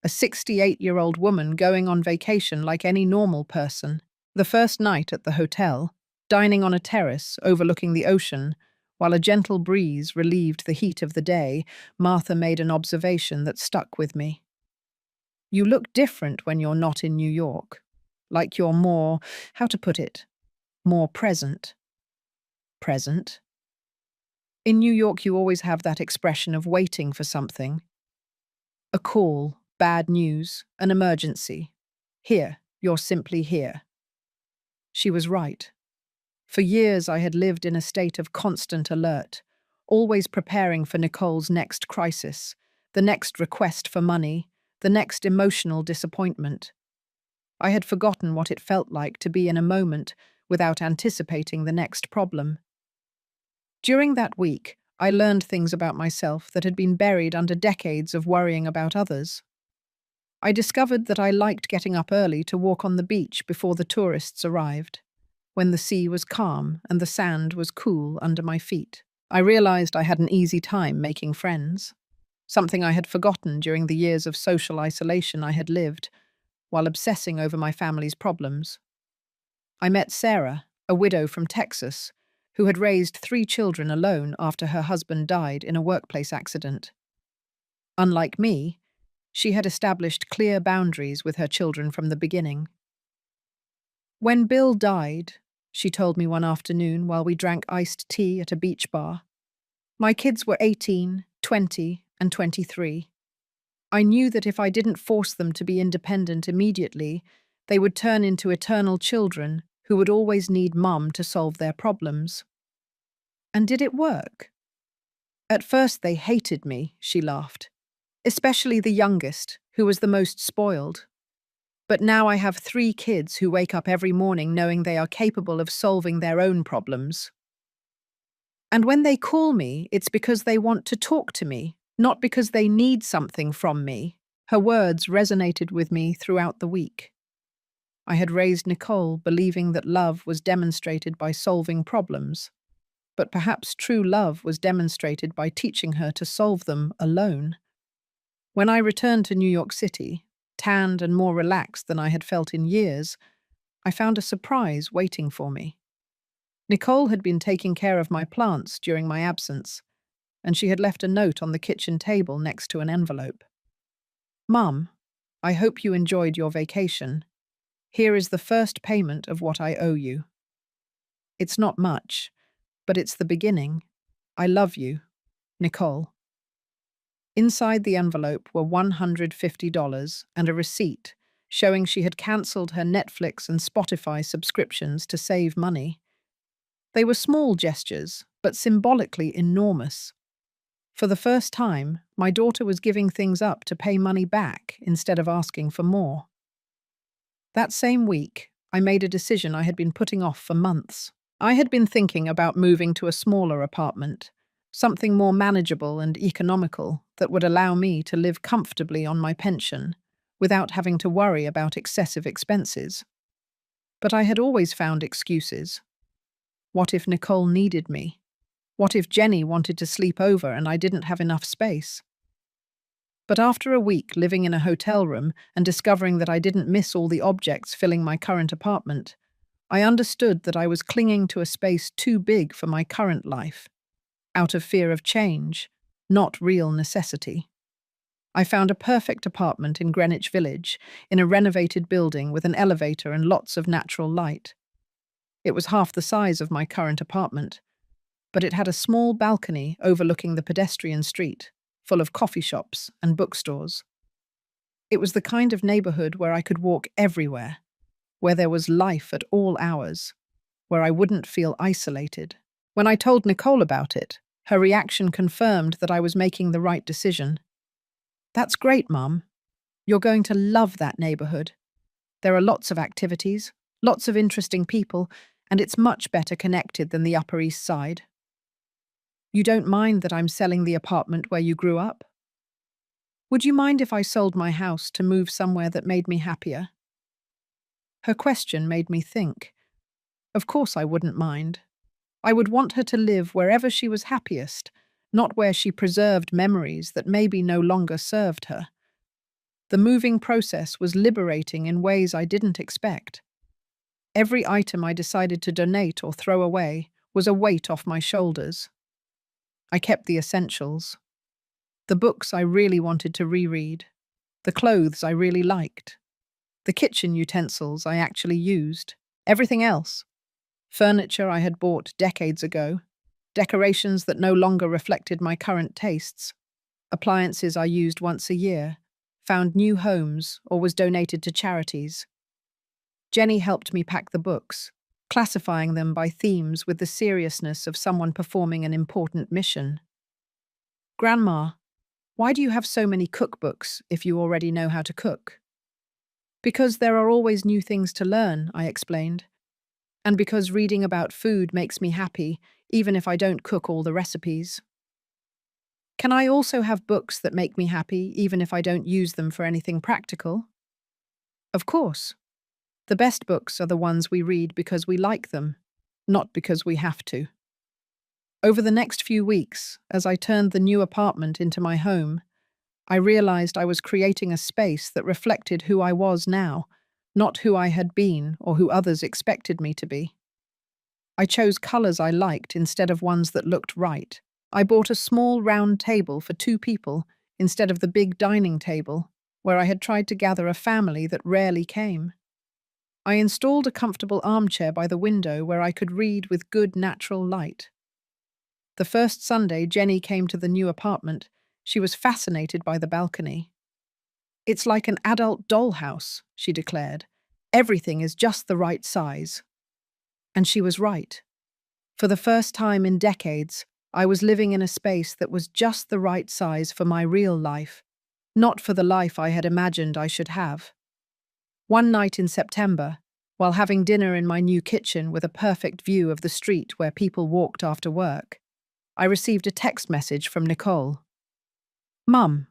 a 68-year-old woman going on vacation like any normal person. The first night at the hotel, dining on a terrace overlooking the ocean, while a gentle breeze relieved the heat of the day, Martha made an observation that stuck with me. "You look different when you're not in New York. Like you're more, how to put it, more present." Present? In New York, you always have that expression of waiting for something. A call, bad news, an emergency. Here, you're simply here. She was right. For years, I had lived in a state of constant alert, always preparing for Nicole's next crisis, the next request for money, the next emotional disappointment. I had forgotten what it felt like to be in a moment without anticipating the next problem. During that week, I learned things about myself that had been buried under decades of worrying about others. I discovered that I liked getting up early to walk on the beach before the tourists arrived, when the sea was calm and the sand was cool under my feet. I realized I had an easy time making friends, something I had forgotten during the years of social isolation I had lived, while obsessing over my family's problems. I met Sarah, a widow from Texas, who had raised 3 children alone after her husband died in a workplace accident. Unlike me, she had established clear boundaries with her children from the beginning. When Bill died, she told me one afternoon while we drank iced tea at a beach bar, my kids were 18, 20, and 23. I knew that if I didn't force them to be independent immediately, they would turn into eternal children who would always need mum to solve their problems. And did it work? At first they hated me, she laughed, especially the youngest, who was the most spoiled. But now I have 3 kids who wake up every morning knowing they are capable of solving their own problems. And when they call me, it's because they want to talk to me, not because they need something from me. Her words resonated with me throughout the week. I had raised Nicole believing that love was demonstrated by solving problems, but perhaps true love was demonstrated by teaching her to solve them alone. When I returned to New York City, tanned and more relaxed than I had felt in years, I found a surprise waiting for me. Nicole had been taking care of my plants during my absence, and she had left a note on the kitchen table next to an envelope. "Mum, I hope you enjoyed your vacation. Here is the first payment of what I owe you. It's not much, but it's the beginning. I love you, Nicole." Inside the envelope were $150 and a receipt showing she had cancelled her Netflix and Spotify subscriptions to save money. They were small gestures, but symbolically enormous. For the first time, my daughter was giving things up to pay money back instead of asking for more. That same week, I made a decision I had been putting off for months. I had been thinking about moving to a smaller apartment, something more manageable and economical that would allow me to live comfortably on my pension without having to worry about excessive expenses. But I had always found excuses. What if Nicole needed me? What if Jenny wanted to sleep over and I didn't have enough space? But after a week living in a hotel room and discovering that I didn't miss all the objects filling my current apartment, I understood that I was clinging to a space too big for my current life, out of fear of change, not real necessity. I found a perfect apartment in Greenwich Village, in a renovated building with an elevator and lots of natural light. It was half the size of my current apartment, but it had a small balcony overlooking the pedestrian street, full of coffee shops and bookstores. It was the kind of neighborhood where I could walk everywhere, where there was life at all hours, where I wouldn't feel isolated. When I told Nicole about it, her reaction confirmed that I was making the right decision. "That's great, Mum. You're going to love that neighborhood. There are lots of activities, lots of interesting people, and it's much better connected than the Upper East Side. You don't mind that I'm selling the apartment where you grew up? Would you mind if I sold my house to move somewhere that made me happier?" Her question made me think. Of course I wouldn't mind. I would want her to live wherever she was happiest, not where she preserved memories that maybe no longer served her. The moving process was liberating in ways I didn't expect. Every item I decided to donate or throw away was a weight off my shoulders. I kept the essentials. The books I really wanted to reread. The clothes I really liked. The kitchen utensils I actually used. Everything else. Furniture I had bought decades ago. Decorations that no longer reflected my current tastes. Appliances I used once a year. Found new homes or was donated to charities. Jenny helped me pack the books, classifying them by themes with the seriousness of someone performing an important mission. "Grandma, why do you have so many cookbooks if you already know how to cook?" "Because there are always new things to learn," I explained. "And because reading about food makes me happy, even if I don't cook all the recipes." Can I also have books that make me happy, even if I don't use them for anything practical? Of course. The best books are the ones we read because we like them, not because we have to. Over the next few weeks, as I turned the new apartment into my home, I realized I was creating a space that reflected who I was now, not who I had been or who others expected me to be. I chose colors I liked instead of ones that looked right. I bought a small round table for 2 people instead of the big dining table, where I had tried to gather a family that rarely came. I installed a comfortable armchair by the window where I could read with good natural light. The first Sunday Jenny came to the new apartment, she was fascinated by the balcony. "It's like an adult dollhouse," she declared. "Everything is just the right size." And she was right. For the first time in decades, I was living in a space that was just the right size for my real life, not for the life I had imagined I should have. One night in September, while having dinner in my new kitchen with a perfect view of the street where people walked after work, I received a text message from Nicole. "Mum,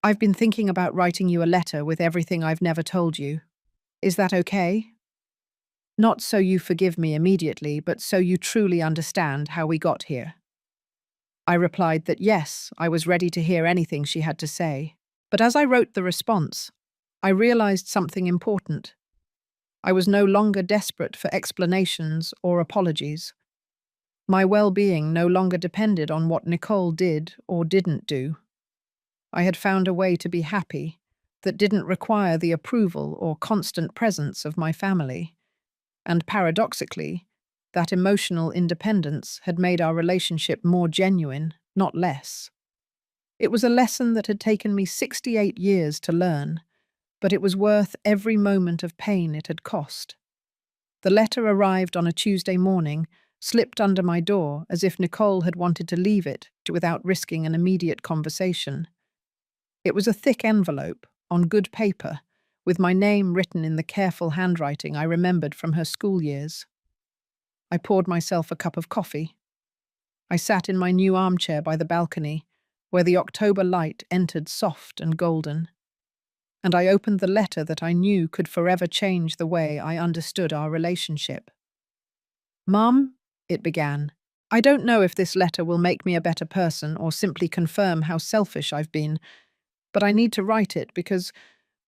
I've been thinking about writing you a letter with everything I've never told you. Is that okay? Not so you forgive me immediately, but so you truly understand how we got here." I replied that yes, I was ready to hear anything she had to say. But as I wrote the response, I realized something important. I was no longer desperate for explanations or apologies. My well-being no longer depended on what Nicole did or didn't do. I had found a way to be happy that didn't require the approval or constant presence of my family. And paradoxically, that emotional independence had made our relationship more genuine, not less. It was a lesson that had taken me 68 years to learn, but it was worth every moment of pain it had cost. The letter arrived on a Tuesday morning, slipped under my door as if Nicole had wanted to leave it without risking an immediate conversation. It was a thick envelope, on good paper, with my name written in the careful handwriting I remembered from her school years. I poured myself a cup of coffee. I sat in my new armchair by the balcony, where the October light entered soft and golden. And I opened the letter that I knew could forever change the way I understood our relationship. "Mum," it began, "I don't know if this letter will make me a better person or simply confirm how selfish I've been, but I need to write it because,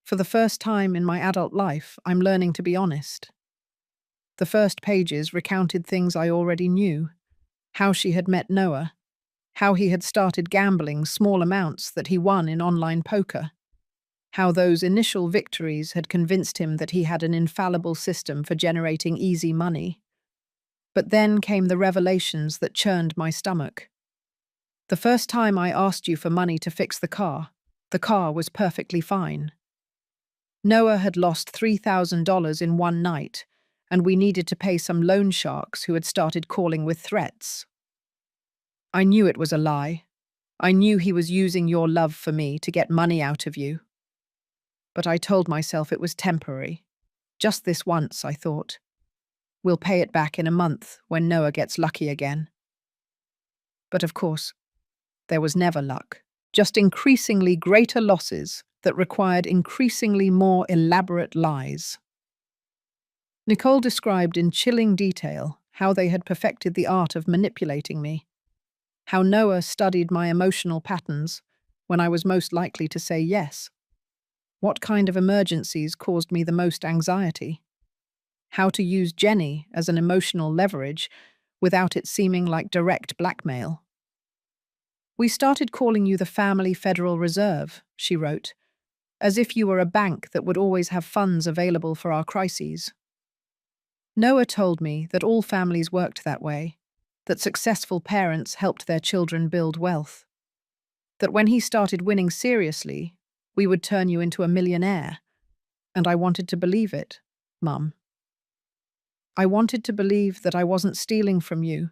for the first time in my adult life, I'm learning to be honest." The first pages recounted things I already knew: how she had met Noah, how he had started gambling small amounts that he won in online poker, how those initial victories had convinced him that he had an infallible system for generating easy money. But then came the revelations that churned my stomach. "The first time I asked you for money to fix the car was perfectly fine. Noah had lost $3,000 in one night, and we needed to pay some loan sharks who had started calling with threats. I knew it was a lie. I knew he was using your love for me to get money out of you. But I told myself it was temporary. Just this once, I thought. We'll pay it back in a month when Noah gets lucky again." But of course, there was never luck. Just increasingly greater losses that required increasingly more elaborate lies. Nicole described in chilling detail how they had perfected the art of manipulating me, how Noah studied my emotional patterns when I was most likely to say yes, what kind of emergencies caused me the most anxiety, how to use Jenny as an emotional leverage without it seeming like direct blackmail. "We started calling you the Family Federal Reserve," she wrote, "as if you were a bank that would always have funds available for our crises. Noah told me that all families worked that way, that successful parents helped their children build wealth, that when he started winning seriously, we would turn you into a millionaire. And I wanted to believe it, Mum. I wanted to believe that I wasn't stealing from you,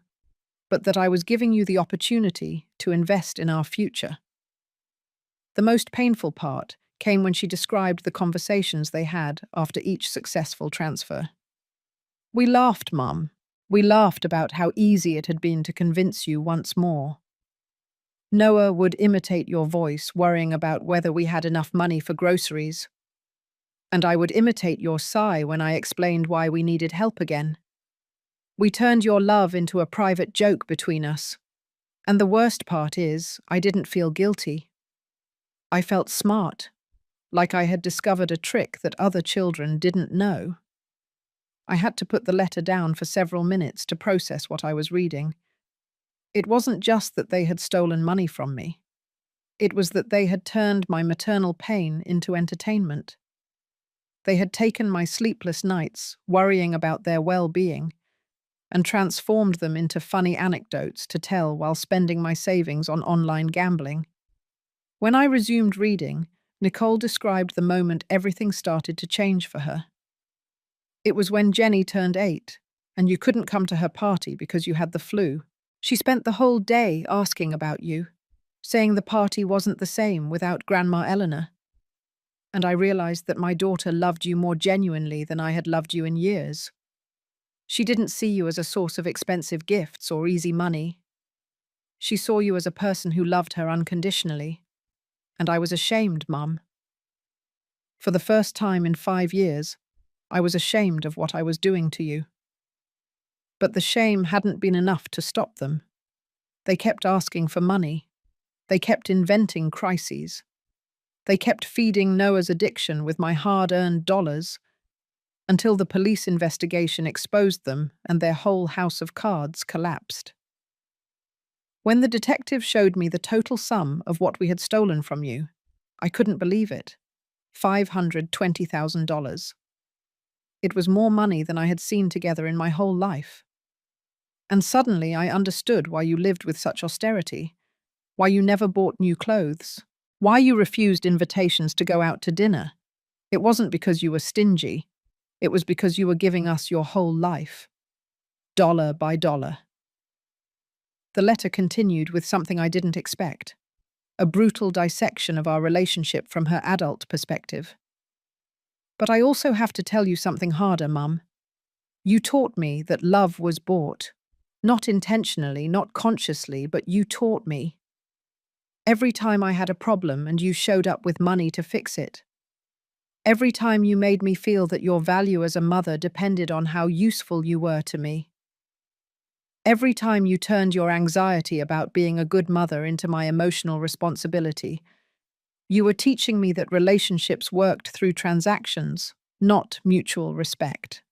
but that I was giving you the opportunity to invest in our future." The most painful part came when she described the conversations they had after each successful transfer. "We laughed, Mum. We laughed about how easy it had been to convince you once more. Noah would imitate your voice, worrying about whether we had enough money for groceries. And I would imitate your sigh when I explained why we needed help again. We turned your love into a private joke between us. And the worst part is, I didn't feel guilty. I felt smart, like I had discovered a trick that other children didn't know. I had to put the letter down for several minutes to process what I was reading. It wasn't just that they had stolen money from me. It was that they had turned my maternal pain into entertainment. They had taken my sleepless nights, worrying about their well-being, and transformed them into funny anecdotes to tell while spending my savings on online gambling. When I resumed reading, Nicole described the moment everything started to change for her. It was when Jenny turned 8, and you couldn't come to her party because you had the flu. She spent the whole day asking about you, saying the party wasn't the same without Grandma Eleanor. And I realized that my daughter loved you more genuinely than I had loved you in years. She didn't see you as a source of expensive gifts or easy money. She saw you as a person who loved her unconditionally. And I was ashamed, Mum. For the first time in 5 years, I was ashamed of what I was doing to you. But the shame hadn't been enough to stop them. They kept asking for money. They kept inventing crises. They kept feeding Noah's addiction with my hard-earned dollars until the police investigation exposed them and their whole house of cards collapsed. When the detective showed me the total sum of what we had stolen from you, I couldn't believe it. $520,000. It was more money than I had seen together in my whole life. And suddenly I understood why you lived with such austerity, why you never bought new clothes, why you refused invitations to go out to dinner. It wasn't because you were stingy. It was because you were giving us your whole life, dollar by dollar. The letter continued with something I didn't expect, a brutal dissection of our relationship from her adult perspective. But I also have to tell you something harder, Mum. You taught me that love was bought. Not intentionally, not consciously, but you taught me. Every time I had a problem and you showed up with money to fix it. Every time you made me feel that your value as a mother depended on how useful you were to me. Every time you turned your anxiety about being a good mother into my emotional responsibility, you were teaching me that relationships worked through transactions, not mutual respect.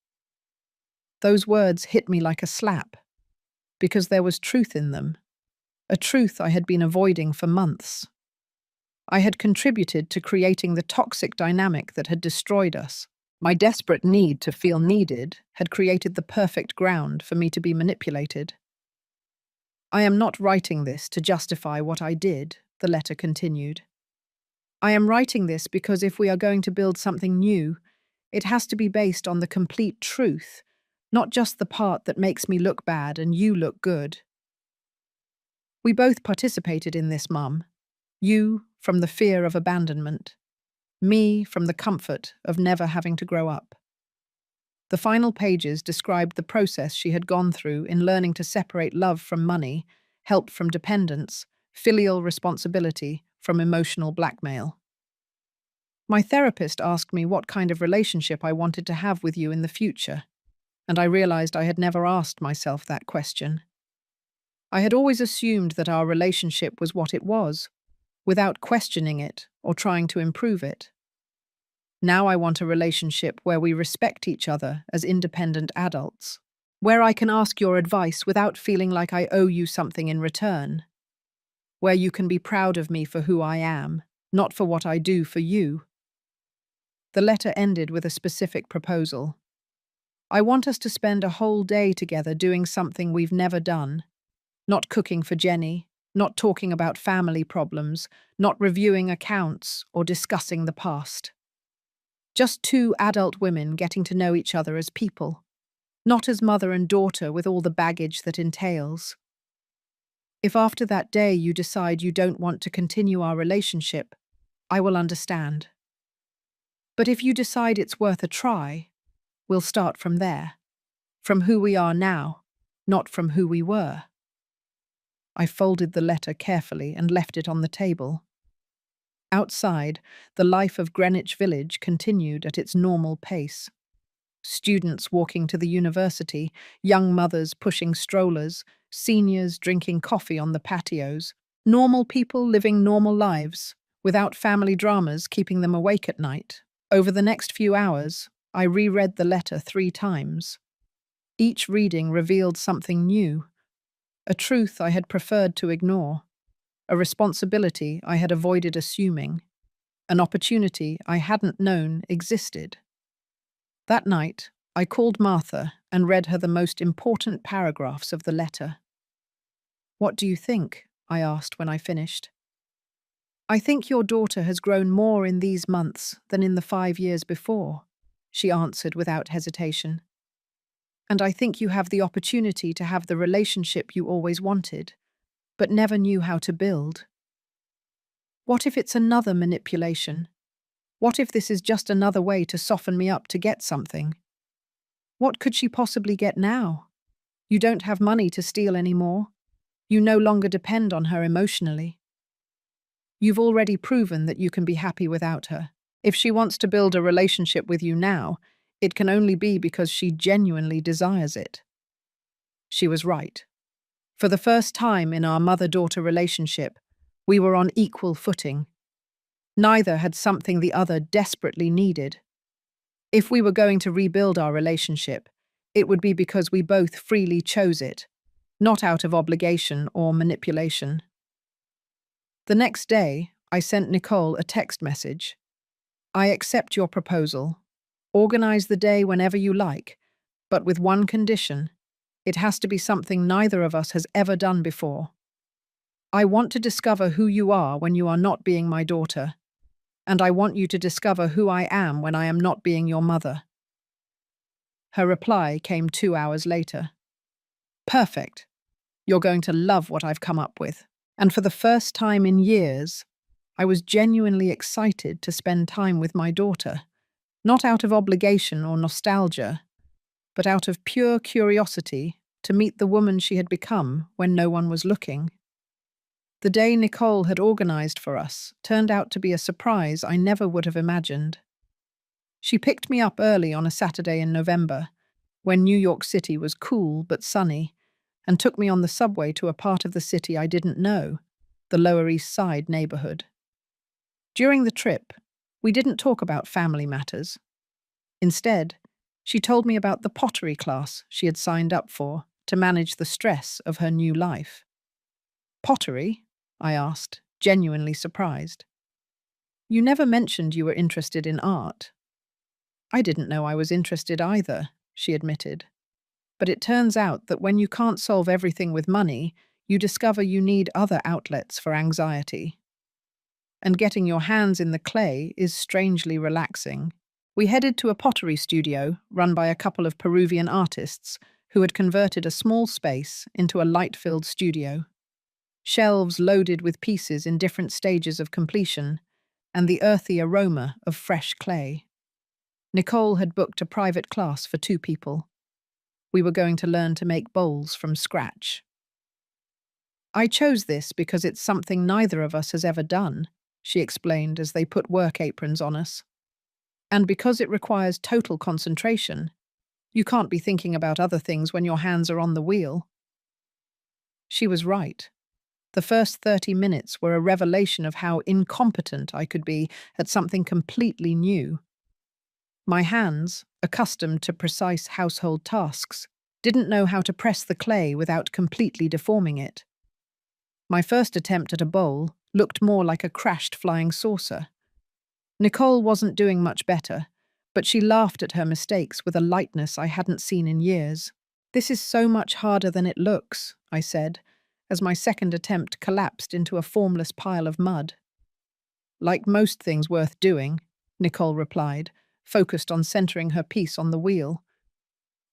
Those words hit me like a slap, because there was truth in them, a truth I had been avoiding for months. I had contributed to creating the toxic dynamic that had destroyed us. My desperate need to feel needed had created the perfect ground for me to be manipulated. I am not writing this to justify what I did, the letter continued. I am writing this because if we are going to build something new, it has to be based on the complete truth, not just the part that makes me look bad and you look good. We both participated in this, Mum. You from the fear of abandonment. Me from the comfort of never having to grow up. The final pages described the process she had gone through in learning to separate love from money, help from dependence, filial responsibility from emotional blackmail. My therapist asked me what kind of relationship I wanted to have with you in the future, and I realized I had never asked myself that question. I had always assumed that our relationship was what it was, without questioning it or trying to improve it. Now I want a relationship where we respect each other as independent adults, where I can ask your advice without feeling like I owe you something in return, where you can be proud of me for who I am, not for what I do for you. The letter ended with a specific proposal. I want us to spend a whole day together doing something we've never done, not cooking for Jenny, not talking about family problems, not reviewing accounts or discussing the past. Just 2 adult women getting to know each other as people, not as mother and daughter with all the baggage that entails. If after that day you decide you don't want to continue our relationship, I will understand. But if you decide it's worth a try, we'll start from there, from who we are now, not from who we were. I folded the letter carefully and left it on the table. Outside, the life of Greenwich Village continued at its normal pace. Students walking to the university, young mothers pushing strollers, seniors drinking coffee on the patios, normal people living normal lives, without family dramas keeping them awake at night. Over the next few hours, I reread the letter 3 times. Each reading revealed something new, a truth I had preferred to ignore, a responsibility I had avoided assuming, an opportunity I hadn't known existed. That night, I called Martha and read her the most important paragraphs of the letter. "What do you think?" I asked when I finished. "I think your daughter has grown more in these months than in the 5 years before," she answered without hesitation. "And I think you have the opportunity to have the relationship you always wanted, but never knew how to build. What if it's another manipulation? What if this is just another way to soften me up to get something? What could she possibly get now? You don't have money to steal anymore. You no longer depend on her emotionally. You've already proven that you can be happy without her. If she wants to build a relationship with you now, it can only be because she genuinely desires it." She was right. For the first time in our mother-daughter relationship, we were on equal footing. Neither had something the other desperately needed. If we were going to rebuild our relationship, it would be because we both freely chose it, not out of obligation or manipulation. The next day, I sent Nicole a text message. "I accept your proposal. Organize the day whenever you like, but with one condition. It has to be something neither of us has ever done before. I want to discover who you are when you are not being my daughter, and I want you to discover who I am when I am not being your mother." Her reply came 2 hours later. "Perfect. You're going to love what I've come up with." And for the first time in years, I was genuinely excited to spend time with my daughter, not out of obligation or nostalgia, but out of pure curiosity to meet the woman she had become when no one was looking. The day Nicole had organized for us turned out to be a surprise I never would have imagined. She picked me up early on a Saturday in November, when New York City was cool but sunny, and took me on the subway to a part of the city I didn't know, the Lower East Side neighborhood. During the trip, we didn't talk about family matters. Instead, she told me about the pottery class she had signed up for to manage the stress of her new life. "Pottery?" I asked, genuinely surprised. "You never mentioned you were interested in art." "I didn't know I was interested either," she admitted. "But it turns out that when you can't solve everything with money, you discover you need other outlets for anxiety. And getting your hands in the clay is strangely relaxing." We headed to a pottery studio run by a couple of Peruvian artists who had converted a small space into a light-filled studio. Shelves loaded with pieces in different stages of completion, and the earthy aroma of fresh clay. Nicole had booked a private class for 2 people. We were going to learn to make bowls from scratch. "I chose this because it's something neither of us has ever done," she explained as they put work aprons on us. "And because it requires total concentration. You can't be thinking about other things when your hands are on the wheel." She was right. The first 30 minutes were a revelation of how incompetent I could be at something completely new. My hands, accustomed to precise household tasks, didn't know how to press the clay without completely deforming it. My first attempt at a bowl looked more like a crashed flying saucer. Nicole wasn't doing much better, but she laughed at her mistakes with a lightness I hadn't seen in years. "This is so much harder than it looks," I said, as my second attempt collapsed into a formless pile of mud. "Like most things worth doing," Nicole replied, focused on centering her piece on the wheel.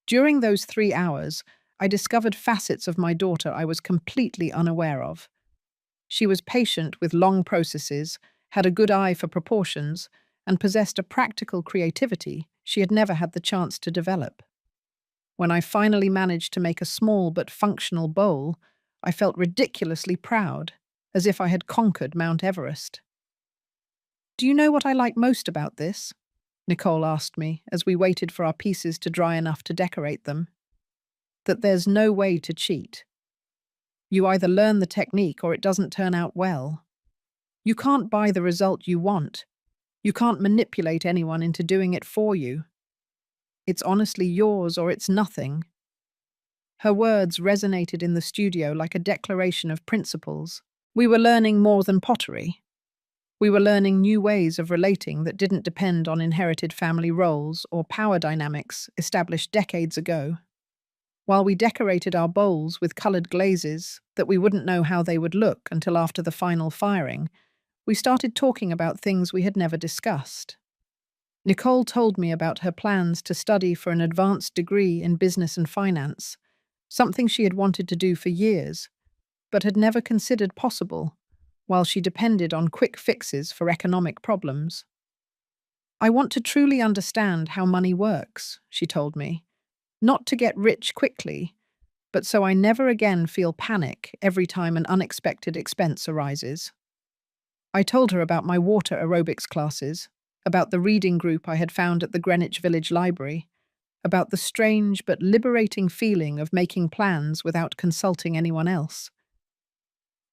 During those 3 hours, I discovered facets of my daughter I was completely unaware of. She was patient with long processes, had a good eye for proportions, and possessed a practical creativity she had never had the chance to develop. When I finally managed to make a small but functional bowl, I felt ridiculously proud, as if I had conquered Mount Everest. "Do you know what I like most about this?" Nicole asked me as we waited for our pieces to dry enough to decorate them. "That there's no way to cheat. You either learn the technique or it doesn't turn out well. You can't buy the result you want. You can't manipulate anyone into doing it for you. It's honestly yours or it's nothing." Her words resonated in the studio like a declaration of principles. We were learning more than pottery. We were learning new ways of relating that didn't depend on inherited family roles or power dynamics established decades ago. While we decorated our bowls with colored glazes that we wouldn't know how they would look until after the final firing, we started talking about things we had never discussed. Nicole told me about her plans to study for an advanced degree in business and finance, something she had wanted to do for years, but had never considered possible, while she depended on quick fixes for economic problems. "I want to truly understand how money works," she told me, "not to get rich quickly, but so I never again feel panic every time an unexpected expense arises." I told her about my water aerobics classes, about the reading group I had found at the Greenwich Village Library, about the strange but liberating feeling of making plans without consulting anyone else.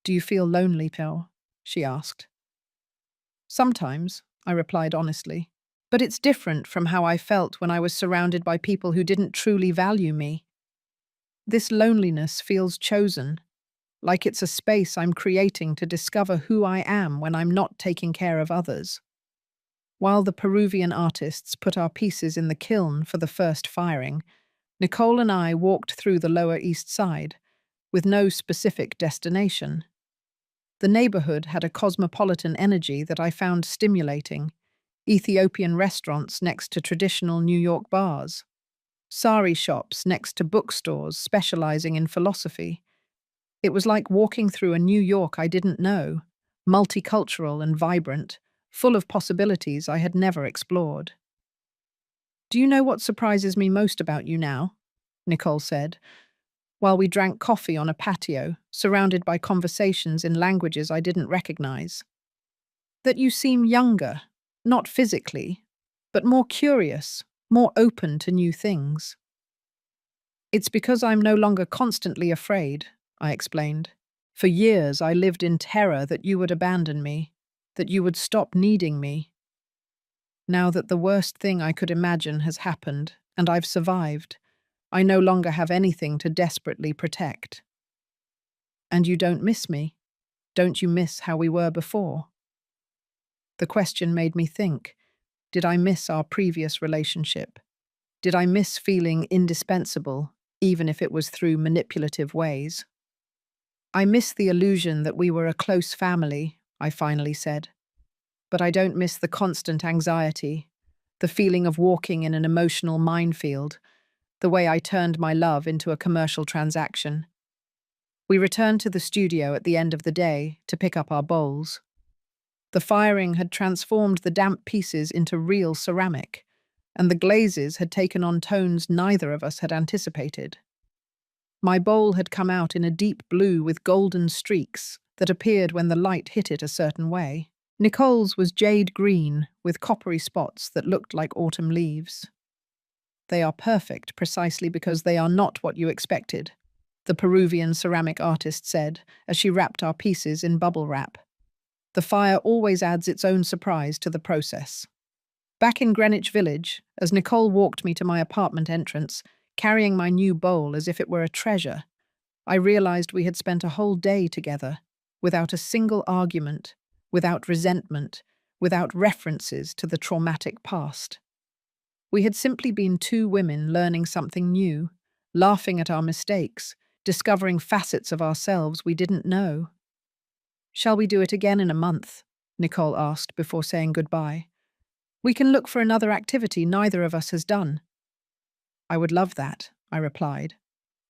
"Do you feel lonely, Pell?" she asked. "Sometimes," I replied honestly, "but it's different from how I felt when I was surrounded by people who didn't truly value me. This loneliness feels chosen, like it's a space I'm creating to discover who I am when I'm not taking care of others." While the Peruvian artists put our pieces in the kiln for the first firing, Nicole and I walked through the Lower East Side, with no specific destination. The neighborhood had a cosmopolitan energy that I found stimulating: Ethiopian restaurants next to traditional New York bars, sari shops next to bookstores specializing in philosophy. It was like walking through a New York I didn't know, multicultural and vibrant, full of possibilities I had never explored. "Do you know what surprises me most about you now?" Nicole said, while we drank coffee on a patio, surrounded by conversations in languages I didn't recognize. "That you seem younger, not physically, but more curious, more open to new things." "It's because I'm no longer constantly afraid," I explained. "For years I lived in terror that you would abandon me, that you would stop needing me. Now that the worst thing I could imagine has happened, and I've survived, I no longer have anything to desperately protect." "And you don't miss me? Don't you miss how we were before?" The question made me think. Did I miss our previous relationship? Did I miss feeling indispensable, even if it was through manipulative ways? "I miss the illusion that we were a close family," I finally said. "But I don't miss the constant anxiety, the feeling of walking in an emotional minefield, the way I turned my love into a commercial transaction." We returned to the studio at the end of the day to pick up our bowls. The firing had transformed the damp pieces into real ceramic, and the glazes had taken on tones neither of us had anticipated. My bowl had come out in a deep blue with golden streaks that appeared when the light hit it a certain way. Nicole's was jade green with coppery spots that looked like autumn leaves. "They are perfect precisely because they are not what you expected," the Peruvian ceramic artist said as she wrapped our pieces in bubble wrap. "The fire always adds its own surprise to the process." Back in Greenwich Village, as Nicole walked me to my apartment entrance, carrying my new bowl as if it were a treasure, I realized we had spent a whole day together, without a single argument, without resentment, without references to the traumatic past. We had simply been two women learning something new, laughing at our mistakes, discovering facets of ourselves we didn't know. "Shall we do it again in a month?" Nicole asked before saying goodbye. "We can look for another activity neither of us has done." "I would love that," I replied,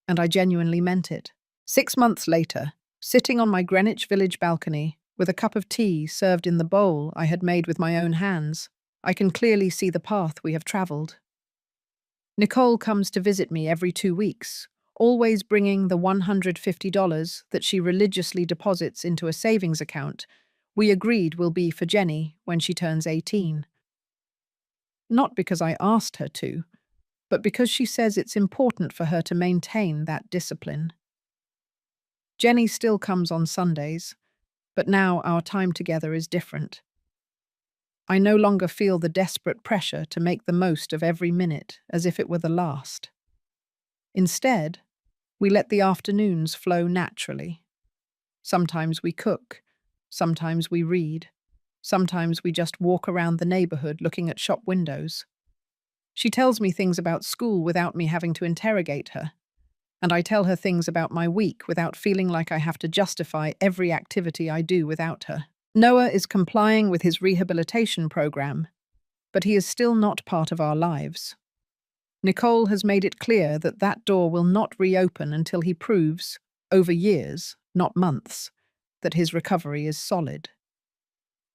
and I genuinely meant it. 6 months later, sitting on my Greenwich Village balcony, with a cup of tea served in the bowl I had made with my own hands, I can clearly see the path we have traveled. Nicole comes to visit me every 2 weeks, always bringing the $150 that she religiously deposits into a savings account we agreed will be for Jenny when she turns 18. Not because I asked her to, but because she says it's important for her to maintain that discipline. Jenny still comes on Sundays, but now our time together is different. I no longer feel the desperate pressure to make the most of every minute as if it were the last. Instead, we let the afternoons flow naturally. Sometimes we cook, sometimes we read, sometimes we just walk around the neighborhood looking at shop windows. She tells me things about school without me having to interrogate her, and I tell her things about my week without feeling like I have to justify every activity I do without her. Noah is complying with his rehabilitation program, but he is still not part of our lives. Nicole has made it clear that that door will not reopen until he proves, over years, not months, that his recovery is solid.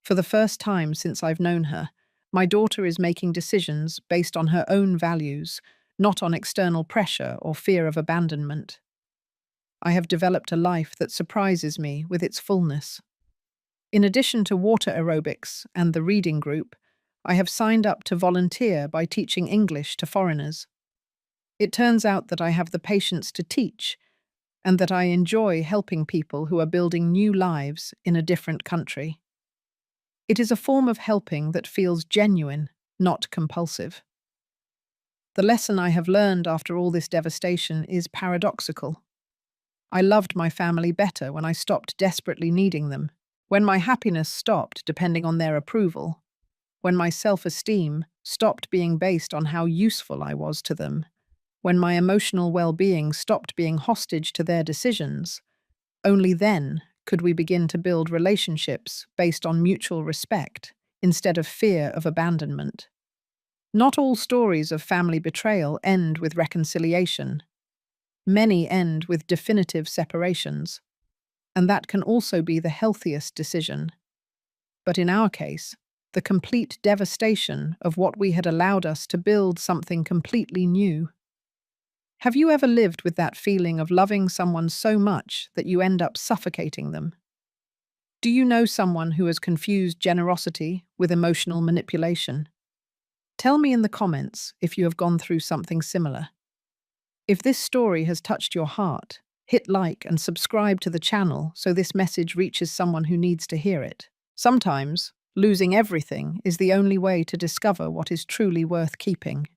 For the first time since I've known her, my daughter is making decisions based on her own values, not on external pressure or fear of abandonment. I have developed a life that surprises me with its fullness. In addition to water aerobics and the reading group, I have signed up to volunteer by teaching English to foreigners. It turns out that I have the patience to teach, and that I enjoy helping people who are building new lives in a different country. It is a form of helping that feels genuine, not compulsive. The lesson I have learned after all this devastation is paradoxical. I loved my family better when I stopped desperately needing them, when my happiness stopped depending on their approval, when my self-esteem stopped being based on how useful I was to them, when my emotional well-being stopped being hostage to their decisions. Only then could we begin to build relationships based on mutual respect instead of fear of abandonment. Not all stories of family betrayal end with reconciliation. Many end with definitive separations, and that can also be the healthiest decision. But in our case, the complete devastation of what we had allowed us to build something completely new. Have you ever lived with that feeling of loving someone so much that you end up suffocating them? Do you know someone who has confused generosity with emotional manipulation? Tell me in the comments if you have gone through something similar. If this story has touched your heart, hit like and subscribe to the channel so this message reaches someone who needs to hear it. Sometimes, losing everything is the only way to discover what is truly worth keeping.